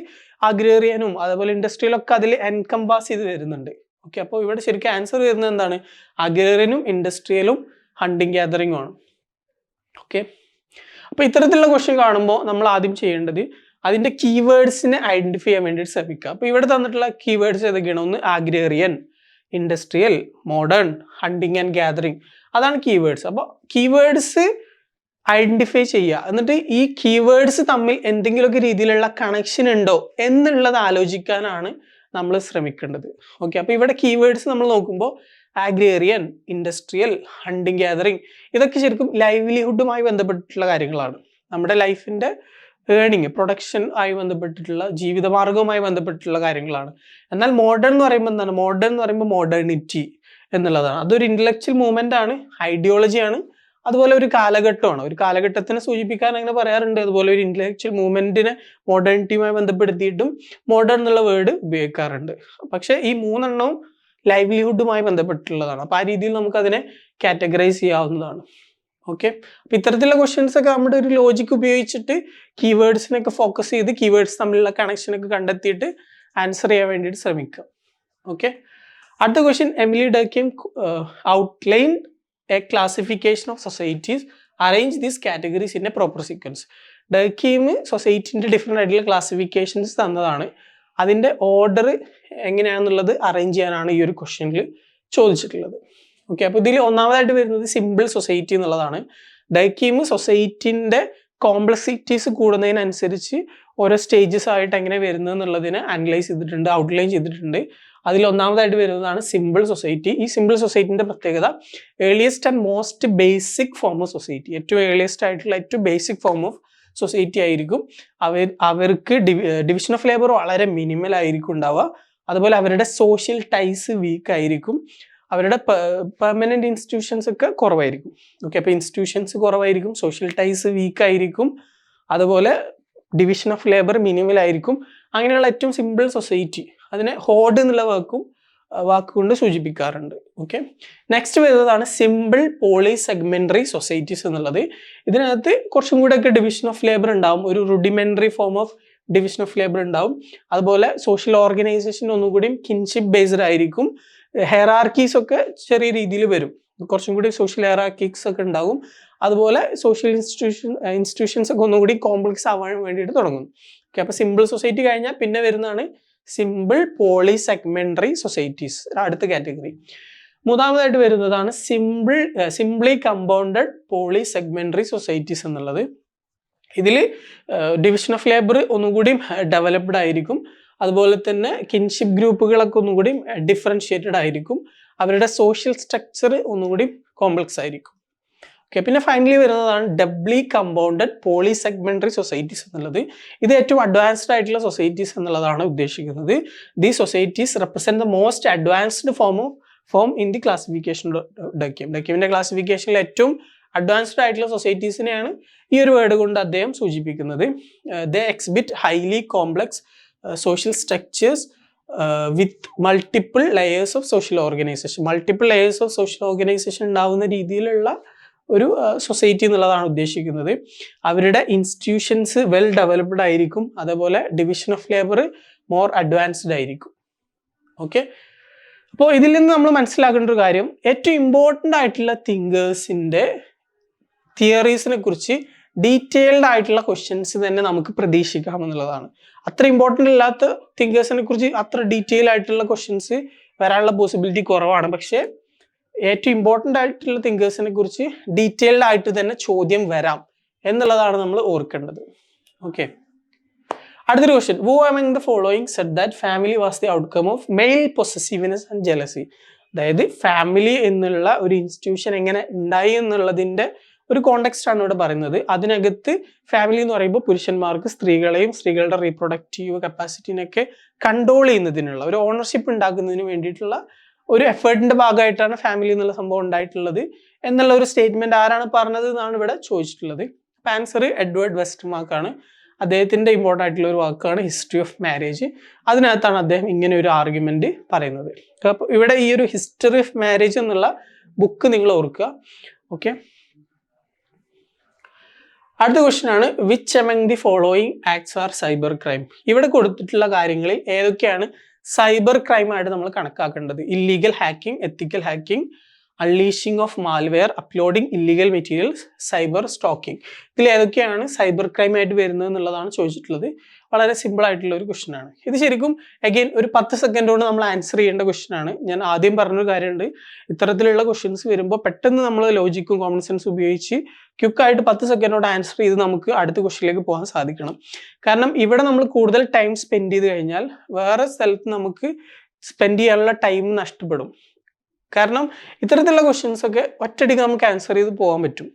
അഗ്രേറിയനും അതുപോലെ ഇൻഡസ്ട്രിയലൊക്കെ അതിൽ എൻകംപാസ് ചെയ്ത് വരുന്നുണ്ട്. ഓക്കെ, അപ്പോൾ ഇവിടെ ശരിക്കും ആൻസർ വരുന്നത് എന്താണ്? അഗ്രേറിയനും ഇൻഡസ്ട്രിയലും ഹണ്ടിങ് ഗാദറിങ്ങും ആണ്. ഓക്കെ, അപ്പോൾ ഇത്തരത്തിലുള്ള ക്വസ്റ്റ്യൻ കാണുമ്പോൾ നമ്മൾ ആദ്യം ചെയ്യേണ്ടത് അതിൻ്റെ കീവേഡ്സിനെ ഐഡന്റിഫൈ ചെയ്യാൻ വേണ്ടിയിട്ട് ശ്രമിക്കുക. അപ്പോൾ ഇവിടെ തന്നിട്ടുള്ള കീവേഡ്സ് ഏതൊക്കെയാണ്? ഒന്ന് agrarian, industrial, modern, hunting and gathering, അതാണ് കീവേഡ്സ്. അപ്പോൾ കീവേഡ്സ് ഐഡന്റിഫൈ ചെയ്യുക. എന്നിട്ട് ഈ കീവേഡ്സ് തമ്മിൽ എന്തെങ്കിലുമൊക്കെ രീതിയിലുള്ള കണക്ഷൻ ഉണ്ടോ എന്നുള്ളത് ആലോചിക്കാനാണ് നമ്മൾ ശ്രമിക്കേണ്ടത്. ഓക്കെ, അപ്പോൾ ഇവിടെ കീവേഡ്സ് നമ്മൾ നോക്കുമ്പോൾ അഗ്രേറിയൻ, ഇൻഡസ്ട്രിയൽ, ഹണ്ടിങ് ഗ്യാതറിങ്, ഇതൊക്കെ ശരിക്കും ലൈവ്ലിഹുഡുമായി ബന്ധപ്പെട്ടിട്ടുള്ള കാര്യങ്ങളാണ്. നമ്മുടെ ലൈഫിൻ്റെ ഏണിങ്, പ്രൊഡക്ഷൻ ആയി ബന്ധപ്പെട്ടിട്ടുള്ള, ജീവിതമാർഗവുമായി ബന്ധപ്പെട്ടിട്ടുള്ള കാര്യങ്ങളാണ്. എന്നാൽ മോഡേൺ എന്ന് പറയുമ്പോൾ എന്താണ്? മോഡേൺ എന്ന് പറയുമ്പോൾ മോഡേണിറ്റി എന്നുള്ളതാണ്. അതൊരു ഇന്റലക്ച്വൽ മൂവ്മെന്റ് ആണ്, ഐഡിയോളജിയാണ്, അതുപോലെ ഒരു കാലഘട്ടമാണ്. ഒരു കാലഘട്ടത്തിനെ സൂചിപ്പിക്കാൻ അങ്ങനെ പറയാറുണ്ട്. അതുപോലെ ഒരു ഇന്റലക്ച്വൽ മൂവ്മെന്റിനെ മോഡേണിറ്റിയുമായി ബന്ധപ്പെടുത്തിയിട്ടും മോഡേൺ എന്നുള്ള വേർഡ് ഉപയോഗിക്കാറുണ്ട്. പക്ഷെ ഈ മൂന്നെണ്ണവും ലൈവ്ലിഹുഡുമായി ബന്ധപ്പെട്ടിട്ടുള്ളതാണ്. അപ്പൊ ആ രീതിയിൽ നമുക്ക് അതിനെ കാറ്റഗറൈസ് ചെയ്യാവുന്നതാണ്. ഓക്കെ, അപ്പൊ ഇത്തരത്തിലുള്ള ക്വസ്റ്റ്യൻസ് ഒക്കെ നമ്മുടെ ഒരു ലോജിക് ഉപയോഗിച്ചിട്ട് കീവേഡ്സിനൊക്കെ ഫോക്കസ് ചെയ്ത് കീവേഡ്സ് തമ്മിലുള്ള കണക്ഷനൊക്കെ കണ്ടെത്തിയിട്ട് ആൻസർ ചെയ്യാൻ വേണ്ടിയിട്ട് ശ്രമിക്കുക. ഓക്കെ, അടുത്ത question, Emile Durkheim outline a classification of societies, arrange these categories in a proper sequence. Durkheim സൊസൈറ്റീൻ്റെ ഡിഫറെൻ്റ് ആയിട്ടുള്ള ക്ലാസിഫിക്കേഷൻസ് തന്നതാണ്. അതിൻ്റെ ഓർഡർ എങ്ങനെയാണെന്നുള്ളത് അറേഞ്ച് ചെയ്യാനാണ് ഈ ഒരു ക്വസ്റ്റ്യനിൽ ചോദിച്ചിട്ടുള്ളത്. ഓക്കെ, അപ്പോൾ ഇതിൽ ഒന്നാമതായിട്ട് വരുന്നത് സിമ്പിൾ സൊസൈറ്റി എന്നുള്ളതാണ്. ഡർക്കീം സൊസൈറ്റിൻ്റെ കോംപ്ലക്സിറ്റീസ് കൂടുന്നതിനനുസരിച്ച് ഓരോ സ്റ്റേജസ് ആയിട്ട് എങ്ങനെ വരുന്നത് എന്നുള്ളതിനെ അനലൈസ് ചെയ്തിട്ടുണ്ട്, ഔട്ട്ലൈൻ ചെയ്തിട്ടുണ്ട്. അതിൽ ഒന്നാമതായിട്ട് വരുന്നതാണ് സിമ്പിൾ സൊസൈറ്റി. ഈ സിമ്പിൾ സൊസൈറ്റിൻ്റെ പ്രത്യേകത earliest and most basic form of society, ഏറ്റവും ഏർലിയസ്റ്റ് ആയിട്ടുള്ള ഏറ്റവും ബേസിക് ഫോം ഓഫ് സൊസൈറ്റി ആയിരിക്കും. അവർക്ക് ഡിവിഷൻ ഓഫ് ലേബർ വളരെ മിനിമൽ ആയിരിക്കും ഉണ്ടാവുക. അതുപോലെ അവരുടെ സോഷ്യൽ ടൈസ് വീക്ക് ആയിരിക്കും. അവരുടെ പെർമനന്റ് ഇൻസ്റ്റിറ്റ്യൂഷൻസ് ഒക്കെ കുറവായിരിക്കും. ഓക്കെ, അപ്പോൾ ഇൻസ്റ്റിറ്റ്യൂഷൻസ് കുറവായിരിക്കും, സോഷ്യൽ ടൈസ് വീക്ക് ആയിരിക്കും, അതുപോലെ ഡിവിഷൻ ഓഫ് ലേബർ മിനിമൽ ആയിരിക്കും. അങ്ങനെയുള്ള ഏറ്റവും സിമ്പിൾ സൊസൈറ്റി, അതിനെ ഹോഡ് എന്നുള്ള വാക്കുകൊണ്ട് സൂചിപ്പിക്കാറുണ്ട്. ഓക്കെ, നെക്സ്റ്റ് വരുന്നതാണ് സിമ്പിൾ പോളി സെഗ്മെന്ററി സൊസൈറ്റീസ് എന്നുള്ളത്. ഇതിനകത്ത് കുറച്ചും കൂടെ ഒക്കെ ഡിവിഷൻ ഓഫ് ലേബർ ഉണ്ടാവും, ഒരു rudimentary form of division of labour ഉണ്ടാവും. അതുപോലെ സോഷ്യൽ ഓർഗനൈസേഷൻ ഒന്നുകൂടി കിൻഷിപ്പ് ബേസ്ഡ് ആയിരിക്കും. ഹെറാർക്കീസ് ഒക്കെ ചെറിയ രീതിയിൽ വരും, കുറച്ചും കൂടി സോഷ്യൽ ഹെറാർക്കീസ് ഒക്കെ ഉണ്ടാവും. അതുപോലെ സോഷ്യൽ ഇൻസ്റ്റിറ്റ്യൂഷൻസ് ഒക്കെ ഒന്നുകൂടി കോംപ്ലക്സ് ആവാൻ വേണ്ടിയിട്ട് തുടങ്ങും. ഓക്കെ, അപ്പോൾ സിമ്പിൾ സൊസൈറ്റി കഴിഞ്ഞാൽ പിന്നെ വരുന്നതാണ് സിമ്പിൾ പോളി സെഗ്മെന്ററി സൊസൈറ്റീസ്, അടുത്ത കാറ്റഗറി. മൂന്നാമതായിട്ട് വരുന്നതാണ് simply compounded poly segmentary societies എന്നുള്ളത്. ഇതിൽ ഡിവിഷൻ ഓഫ് ലേബർ ഒന്നുകൂടി ഡെവലപ്ഡ് ആയിരിക്കും. അതുപോലെ തന്നെ കിൻഷിപ്പ് ഗ്രൂപ്പുകളൊക്കെ ഒന്നുകൂടി ഡിഫറൻഷിയേറ്റഡ് ആയിരിക്കും. അവരുടെ സോഷ്യൽ സ്ട്രക്ചർ ഒന്നുകൂടി കോംപ്ലക്സ് ആയിരിക്കും. ഓക്കെ, പിന്നെ ഫൈനലി വരുന്നതാണ് doubly compounded poly segmentary societies എന്നുള്ളത്. ഇത് ഏറ്റവും അഡ്വാൻസ്ഡ് ആയിട്ടുള്ള സൊസൈറ്റീസ് എന്നുള്ളതാണ് ഉദ്ദേശിക്കുന്നത്. The societies represent the most advanced form in the classification Durkheim. ഡർക്കീമിന്റെ ക്ലാസിഫിക്കേഷനിൽ ഏറ്റവും അഡ്വാൻസ്ഡ് ആയിട്ടുള്ള സൊസൈറ്റീസിനെയാണ് ഈ ഒരു വേർഡ് കൊണ്ട് അദ്ദേഹം സൂചിപ്പിക്കുന്നത്. They exhibit highly complex social structures with multiple layers of social organisation. Multiple layers of social organisation ഉണ്ടാവുന്ന രീതിയിലുള്ള ഒരു സൊസൈറ്റി എന്നുള്ളതാണ് ഉദ്ദേശിക്കുന്നത്. അവരുടെ ഇൻസ്റ്റിറ്റ്യൂഷൻസ് വെൽ ഡെവലപ്ഡ് ആയിരിക്കും. അതേപോലെ division of labour more advanced ആയിരിക്കും. ഓക്കെ, അപ്പോൾ ഇതിൽ നിന്ന് നമ്മൾ മനസ്സിലാക്കേണ്ട ഒരു കാര്യം, ഏറ്റവും ഇമ്പോർട്ടൻ്റ് ആയിട്ടുള്ള തിങ്കേഴ്സിൻ്റെ തിയറീസിനെ കുറിച്ച് ഡീറ്റെയിൽഡ് ആയിട്ടുള്ള ക്വസ്റ്റ്യൻസ് തന്നെ നമുക്ക് പ്രതീക്ഷിക്കാമെന്നുള്ളതാണ്. അത്ര ഇമ്പോർട്ടൻ്റ് അല്ലാത്ത തിങ്കേഴ്സിനെ കുറിച്ച് അത്ര ഡീറ്റെയിൽ ആയിട്ടുള്ള ക്വസ്റ്റ്യൻസ് വരാനുള്ള പോസിബിലിറ്റി കുറവാണ്. പക്ഷേ ഏറ്റവും ഇമ്പോർട്ടൻ്റ് ആയിട്ടുള്ള തിങ്കേഴ്സിനെ കുറിച്ച് ഡീറ്റെയിൽഡ് ആയിട്ട് തന്നെ ചോദ്യം വരാം എന്നുള്ളതാണ് നമ്മൾ ഓർക്കേണ്ടത്. ഓക്കെ, അടുത്തൊരു question, who among the following said that family was the outcome of male possessiveness and jealousy? അതായത് ഫാമിലി എന്നുള്ള ഒരു ഇൻസ്റ്റിറ്റ്യൂഷൻ എങ്ങനെ ഉണ്ടായി എന്നുള്ളതിൻ്റെ ഒരു കോണ്ടെക്സ്റ്റ് ആണ് ഇവിടെ പറയുന്നത്. അതിനകത്ത് ഫാമിലി എന്ന് പറയുമ്പോൾ പുരുഷന്മാർക്ക് സ്ത്രീകളെയും സ്ത്രീകളുടെ റീപ്രൊഡക്റ്റീവ് കപ്പാസിറ്റിനെയൊക്കെ കൺട്രോൾ ചെയ്യുന്നതിനുള്ള ഒരു ഓണർഷിപ്പ് ഉണ്ടാക്കുന്നതിന് വേണ്ടിയിട്ടുള്ള ഒരു എഫേർട്ടിന്റെ ഭാഗമായിട്ടാണ് ഫാമിലി എന്നുള്ള സംഭവം ഉണ്ടായിട്ടുള്ളത് എന്നുള്ള ഒരു സ്റ്റേറ്റ്മെന്റ് ആരാണ് പറഞ്ഞത് എന്നാണ് ഇവിടെ ചോദിച്ചിട്ടുള്ളത്. അപ്പം ആൻസർ എഡ്വേർഡ് വെസ്റ്റ്മാർക്ക് ആണ്. അദ്ദേഹത്തിന്റെ ഇമ്പോർട്ടൻ്റ് ആയിട്ടുള്ള ഒരു വാക്കാണ് ഹിസ്റ്ററി ഓഫ് മാരേജ്. അതിനകത്താണ് അദ്ദേഹം ഇങ്ങനെ ഒരു ആർഗ്യുമെന്റ് പറയുന്നത്. അപ്പോൾ ഇവിടെ ഈ ഒരു ഹിസ്റ്ററി ഓഫ് മാരേജ് എന്നുള്ള ബുക്ക് നിങ്ങൾ ഓർക്കുക. ഓക്കെ, അടുത്ത ക്വസ്റ്റ്യൻ ആണ്, which among the following acts are cyber crime? ഇവിടെ കൊടുത്തിട്ടുള്ള കാര്യങ്ങളിൽ ഏതൊക്കെയാണ് സൈബർ ക്രൈം ആയിട്ട് നമ്മൾ കണക്കാക്കേണ്ടത്? Illegal hacking, ethical hacking, unleashing of malware, uploading illegal materials, cyber stalking. ഇതിൽ ഏതൊക്കെയാണ് സൈബർ ക്രൈം ആയിട്ട് വരുന്നത് എന്നുള്ളതാണ് ചോദിച്ചിട്ടുള്ളത്. വളരെ സിമ്പിൾ ആയിട്ടുള്ള ഒരു ക്വസ്റ്റൻ ആണ് ഇത്. ശരിക്കും അഗെയിൻ ഒരു 10 സെക്കൻഡ് കൊണ്ട് നമ്മൾ ആൻസർ ചെയ്യേണ്ട ക്വസ്റ്റൻ ആണ്. ഞാൻ ആദ്യം പറഞ്ഞൊരു കാര്യമുണ്ട്, ഇത്തരത്തിലുള്ള ക്വസ്റ്റ്യൻസ് വരുമ്പോൾ പെട്ടെന്ന് നമ്മൾ ലോജിക്കും കോമൺ സെൻസ് ഉപയോഗിച്ച് ക്വിക്കായിട്ട് 10 സെക്കൻഡോട് ആൻസർ ചെയ്ത് നമുക്ക് അടുത്ത ക്വസ്റ്റ്യനിലേക്ക് പോകാൻ സാധിക്കണം. കാരണം ഇവിടെ നമ്മൾ കൂടുതൽ ടൈം സ്പെൻഡ് ചെയ്ത് കഴിഞ്ഞാൽ വേറെ സ്ഥലത്ത് നമുക്ക് സ്പെൻഡ് ചെയ്യാനുള്ള ടൈം നഷ്ടപ്പെടും. കാരണം ഇത്തരത്തിലുള്ള ക്വസ്റ്റ്യൻസ് ഒക്കെ ഒറ്റയടിക്ക് നമുക്ക് ആൻസർ ചെയ്ത് പോകാൻ പറ്റും.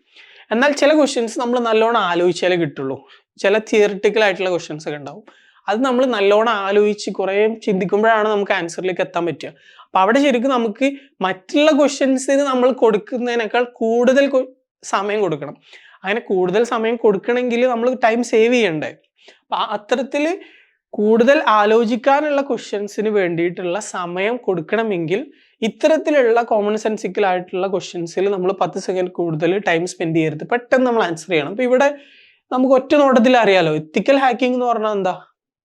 എന്നാൽ ചില ക്വസ്റ്റ്യൻസ് നമ്മൾ നല്ലോണം ആലോചിച്ചാലേ കിട്ടുള്ളൂ. ചില തിയറിറ്റിക്കൽ ആയിട്ടുള്ള ക്വസ്റ്റ്യൻസ് ഒക്കെ ഉണ്ടാവും. അത് നമ്മൾ നല്ലോണം ആലോചിച്ച് കുറേ ചിന്തിക്കുമ്പോഴാണ് നമുക്ക് ആൻസറിലേക്ക് എത്താൻ പറ്റുക. അപ്പം അവിടെ ശരിക്കും നമുക്ക് മറ്റുള്ള ക്വസ്റ്റ്യൻസിന് നമ്മൾ കൊടുക്കുന്നതിനേക്കാൾ കൂടുതൽ സമയം കൊടുക്കണം. അങ്ങനെ കൂടുതൽ സമയം കൊടുക്കണമെങ്കിൽ നമ്മൾ ടൈം സേവ് ചെയ്യണ്ടേ. അപ്പം അത്തരത്തിൽ കൂടുതൽ ആലോചിക്കാനുള്ള ക്വസ്റ്റ്യൻസിന് വേണ്ടിയിട്ടുള്ള സമയം കൊടുക്കണമെങ്കിൽ ഇത്തരത്തിലുള്ള കോമൺ സെൻസിക്കൽ ആയിട്ടുള്ള ക്വസ്റ്റ്യൻസിൽ നമ്മൾ 10 സെക്കൻഡ് കൂടുതൽ ടൈം സ്പെൻഡ് ചെയ്യരുത്. പെട്ടെന്ന് നമ്മൾ ആൻസർ ചെയ്യണം. അപ്പം ഇവിടെ നമുക്ക് ഒറ്റ നോട്ടത്തിൽ അറിയാലോ, എത്തിക്കൽ ഹാക്കിംഗ് എന്ന് പറഞ്ഞാൽ എന്താ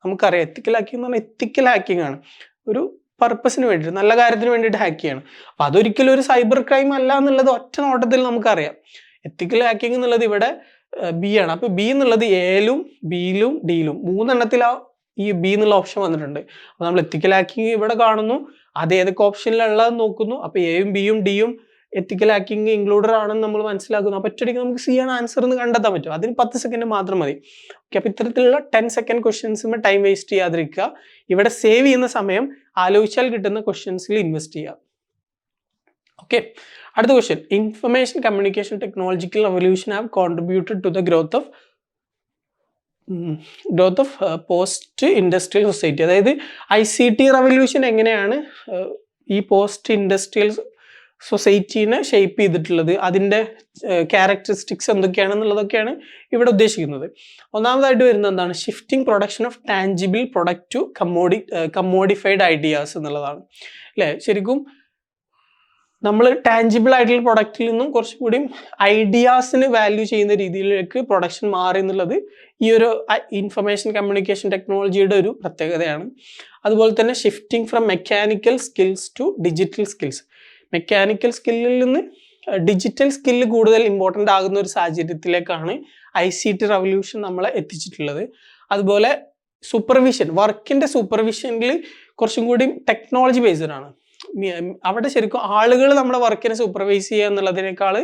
നമുക്കറിയാം. എത്തിക്കൽ ഹാക്കിംഗ് എന്ന് പറഞ്ഞാൽ എത്തിക്കൽ ഹാക്കിംഗ് ആണ്, ഒരു പർപ്പസിന് വേണ്ടിയിട്ട്, നല്ല കാര്യത്തിന് വേണ്ടിയിട്ട് ഹാക്ക് ചെയ്യണം. അപ്പം അതൊരിക്കലും ഒരു സൈബർ ക്രൈം അല്ല എന്നുള്ളത് ഒറ്റ നോട്ടത്തിൽ നമുക്കറിയാം. എത്തിക്കൽ ഹാക്കിംഗ് എന്നുള്ളത് ഇവിടെ ബി ആണ്. അപ്പോൾ ബി എന്നുള്ളത് എയിലും ബിയിലും ഡിയിലും 3 എണ്ണത്തിലാ ഈ ബി എന്നുള്ള ഓപ്ഷൻ വന്നിട്ടുണ്ട്. അപ്പോൾ നമ്മൾ എത്തിക്കൽ ഹാക്കിംഗ് ഇവിടെ കാണുന്നു, അത് ഏതൊക്കെ ഓപ്ഷനിലുള്ളതെന്ന് നോക്കുന്നു. അപ്പോൾ എയും ബിയും ഡിയും എത്തിക്കൽ ഹാക്കിംഗ് ഇൻക്ലൂഡഡ് ആണെന്ന് നമ്മൾ മനസ്സിലാക്കുന്നു. അപ്പോൾ ഒറ്റയടിക്ക് നമുക്ക് സി ആണ് ആൻസർ എന്ന് കണ്ടെത്താൻ പറ്റും. അതിന് 10 സെക്കൻഡ് മാത്രം മതി. ഓക്കെ, അപ്പോൾ ഇത്തരത്തിലുള്ള 10 സെക്കൻഡ് ക്വസ്റ്റ്യൻസും ടൈം വേസ്റ്റ് ചെയ്യാതിരിക്കുക. ഇവിടെ സേവ് ചെയ്യുന്ന സമയം ആലോചിച്ചാൽ കിട്ടുന്ന ക്വസ്റ്റ്യൻസിൽ ഇൻവെസ്റ്റ് ചെയ്യുക. ഓക്കെ, അടുത്ത question. Information communication technological revolution have contributed to the growth of post industrial society. അതായത് ICT റവല്യൂഷൻ എങ്ങനെയാണ് ഈ പോസ്റ്റ് ഇൻഡസ്ട്രിയൽ സൊസൈറ്റീനെ ഷേപ്പ് ചെയ്തിട്ടുള്ളത്, അതിൻ്റെ ക്യാരക്ടറിസ്റ്റിക്സ് എന്തൊക്കെയാണെന്നുള്ളതൊക്കെയാണ് ഇവിടെ ഉദ്ദേശിക്കുന്നത്. ഒന്നാമതായിട്ട് വരുന്നത് എന്താണ്? Shifting production of tangible product to commodified ideas എന്നുള്ളതാണ്. അല്ലേ, ശരിക്കും നമ്മൾ ടാഞ്ചിബിൾ ആയിട്ടുള്ള പ്രൊഡക്റ്റിൽ നിന്നും കുറച്ചും കൂടി ഐഡിയാസിന് വാല്യൂ ചെയ്യുന്ന രീതിയിലേക്ക് പ്രൊഡക്ഷൻ മാറി എന്നുള്ളത് ഈ ഒരു ഇൻഫർമേഷൻ കമ്മ്യൂണിക്കേഷൻ ടെക്നോളജിയുടെ ഒരു പ്രത്യേകതയാണ്. അതുപോലെ തന്നെ shifting from mechanical skills to digital skills. Mechanical സ്കില്ലിൽ നിന്ന് ഡിജിറ്റൽ സ്കില്ല് കൂടുതൽ ഇമ്പോർട്ടൻ്റ് ആകുന്ന ഒരു സാഹചര്യത്തിലേക്കാണ് ICT റവല്യൂഷൻ നമ്മളെ എത്തിച്ചിട്ടുള്ളത്. അതുപോലെ സൂപ്പർവിഷൻ, വർക്കിൻ്റെ സൂപ്പർവിഷനിൽ കുറച്ചും കൂടി ടെക്നോളജി ബേസ്ഡ് ആണ്. അവിടെ ശരിക്കും ആളുകൾ നമ്മുടെ വർക്കിനെ സൂപ്പർവൈസ് ചെയ്യുക എന്നുള്ളതിനേക്കാൾ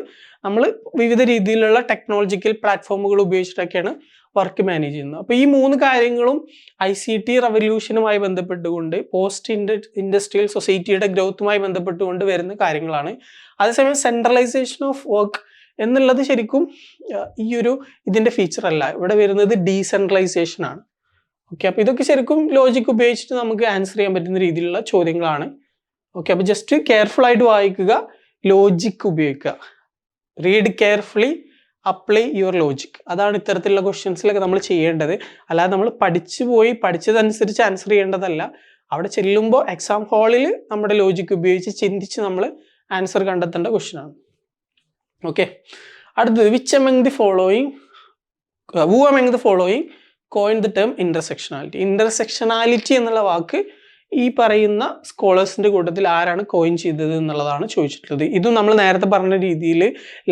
നമ്മൾ വിവിധ രീതിയിലുള്ള ടെക്നോളജിക്കൽ പ്ലാറ്റ്ഫോമുകൾ ഉപയോഗിച്ചിട്ടൊക്കെയാണ് വർക്ക് മാനേജ് ചെയ്യുന്നത്. അപ്പോൾ ഈ 3 കാര്യങ്ങളും ICT റവല്യൂഷനുമായി ബന്ധപ്പെട്ടുകൊണ്ട് പോസ്റ്റ് ഇൻഡസ്ട്രിയൽ സൊസൈറ്റിയുടെ ഗ്രോത്തുമായി ബന്ധപ്പെട്ടുകൊണ്ട് വരുന്ന കാര്യങ്ങളാണ്. അതേസമയം സെൻട്രലൈസേഷൻ ഓഫ് വർക്ക് എന്നുള്ളത് ശരിക്കും ഈ ഒരു ഇതിൻ്റെ ഫീച്ചർ അല്ല. ഇവിടെ വരുന്നത് ഡീസെൻട്രലൈസേഷൻ ആണ്. ഓക്കെ, അപ്പോൾ ഇതൊക്കെ ശരിക്കും ലോജിക് ഉപയോഗിച്ചിട്ട് നമുക്ക് ആൻസർ ചെയ്യാൻ പറ്റുന്ന രീതിയിലുള്ള ചോദ്യങ്ങളാണ്. ഓക്കെ, അപ്പോൾ ജസ്റ്റ് കെയർഫുൾ ആയിട്ട് വായിക്കുക, ലോജിക് ഉപയോഗിക്കുക. Read carefully, apply your logic. അതാണ് ഇത്തരത്തിലുള്ള ക്വസ്റ്റ്യൻസിലൊക്കെ നമ്മൾ ചെയ്യേണ്ടത്. അല്ലാതെ നമ്മൾ പഠിച്ചതനുസരിച്ച് ആൻസർ ചെയ്യേണ്ടതല്ല. അവിടെ ചെല്ലുമ്പോൾ എക്സാം ഹാളിൽ നമ്മുടെ ലോജിക് ഉപയോഗിച്ച് ചിന്തിച്ച് നമ്മൾ ആൻസർ കണ്ടെത്തേണ്ട ക്വസ്റ്റ്യൻ ആണ്. ഓക്കെ, അടുത്തത് who among the following coined the term intersectionality. Intersectionality എന്നുള്ള വാക്ക് ഈ പറയുന്ന സ്കോളേഴ്സിന്റെ കൂട്ടത്തിൽ ആരാണ് കോയിൻ ചെയ്തത് എന്നുള്ളതാണ് ചോദിച്ചിട്ടുള്ളത്. ഇതും നമ്മൾ നേരത്തെ പറഞ്ഞ രീതിയിൽ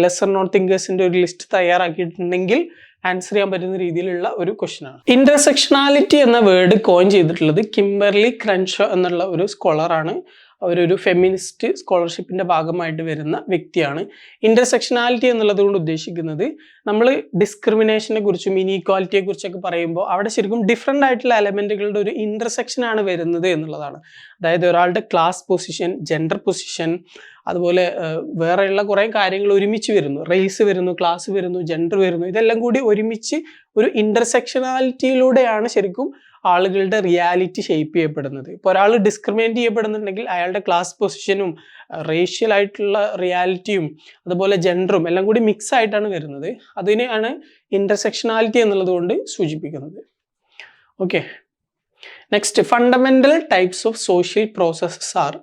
ലെസർ നോൺ തിങ്കേഴ്സിന്റെ ഒരു ലിസ്റ്റ് തയ്യാറാക്കിയിട്ടുണ്ടെങ്കിൽ ആൻസർ ചെയ്യാൻ പറ്റുന്ന രീതിയിലുള്ള ഒരു ക്വസ്റ്റ്യൻ ആണ്. ഇന്റർസെക്ഷനാലിറ്റി എന്ന വേർഡ് കോയിൻ ചെയ്തിട്ടുള്ളത് കിംബർലി ക്രൻഷോ എന്നുള്ള ഒരു സ്കോളറാണ്. അവരൊരു ഫെമിനിസ്റ്റ് സ്കോളർഷിപ്പിന്റെ ഭാഗമായിട്ട് വരുന്ന വ്യക്തിയാണ്. ഇന്റർസെക്ഷനാലിറ്റി എന്നുള്ളത് കൊണ്ട് ഉദ്ദേശിക്കുന്നത് നമ്മൾ ഡിസ്ക്രിമിനേഷനെ കുറിച്ചും ഇനീക്വാലിറ്റിയെ കുറിച്ചൊക്കെ പറയുമ്പോൾ അവിടെ ശരിക്കും ഡിഫറെൻ്റ് ആയിട്ടുള്ള എലമെന്റുകളുടെ ഒരു ഇന്റർസെക്ഷൻ ആണ് വരുന്നത് എന്നുള്ളതാണ്. അതായത് ഒരാളുടെ ക്ലാസ് പൊസിഷൻ, ജെൻഡർ പൊസിഷൻ, അതുപോലെ വേറെയുള്ള കുറേ കാര്യങ്ങൾ ഒരുമിച്ച് വരുന്നു. റേസ് വരുന്നു, ക്ലാസ് വരുന്നു, ജെൻഡർ വരുന്നു. ഇതെല്ലാം കൂടി ഒരുമിച്ച് ഒരു ഇന്റർസെക്ഷനാലിറ്റിയിലൂടെയാണ് ശരിക്കും ആളുകളുടെ റിയാലിറ്റി ഷേപ്പ് ചെയ്യപ്പെടുന്നത്. ഇപ്പോൾ ഒരാൾ ഡിസ്ക്രിമിനേറ്റ് ചെയ്യപ്പെടുന്നുണ്ടെങ്കിൽ അയാളുടെ ക്ലാസ് പൊസിഷനും റേഷ്യൽ ആയിട്ടുള്ള റിയാലിറ്റിയും അതുപോലെ ജെൻഡറും എല്ലാം കൂടി മിക്സ് ആയിട്ടാണ് വരുന്നത്. അതിനെയാണ് ഇന്റർസെക്ഷനാലിറ്റി എന്നുള്ളത് കൊണ്ട് സൂചിപ്പിക്കുന്നത്. Okay, next, fundamental types of social processes are.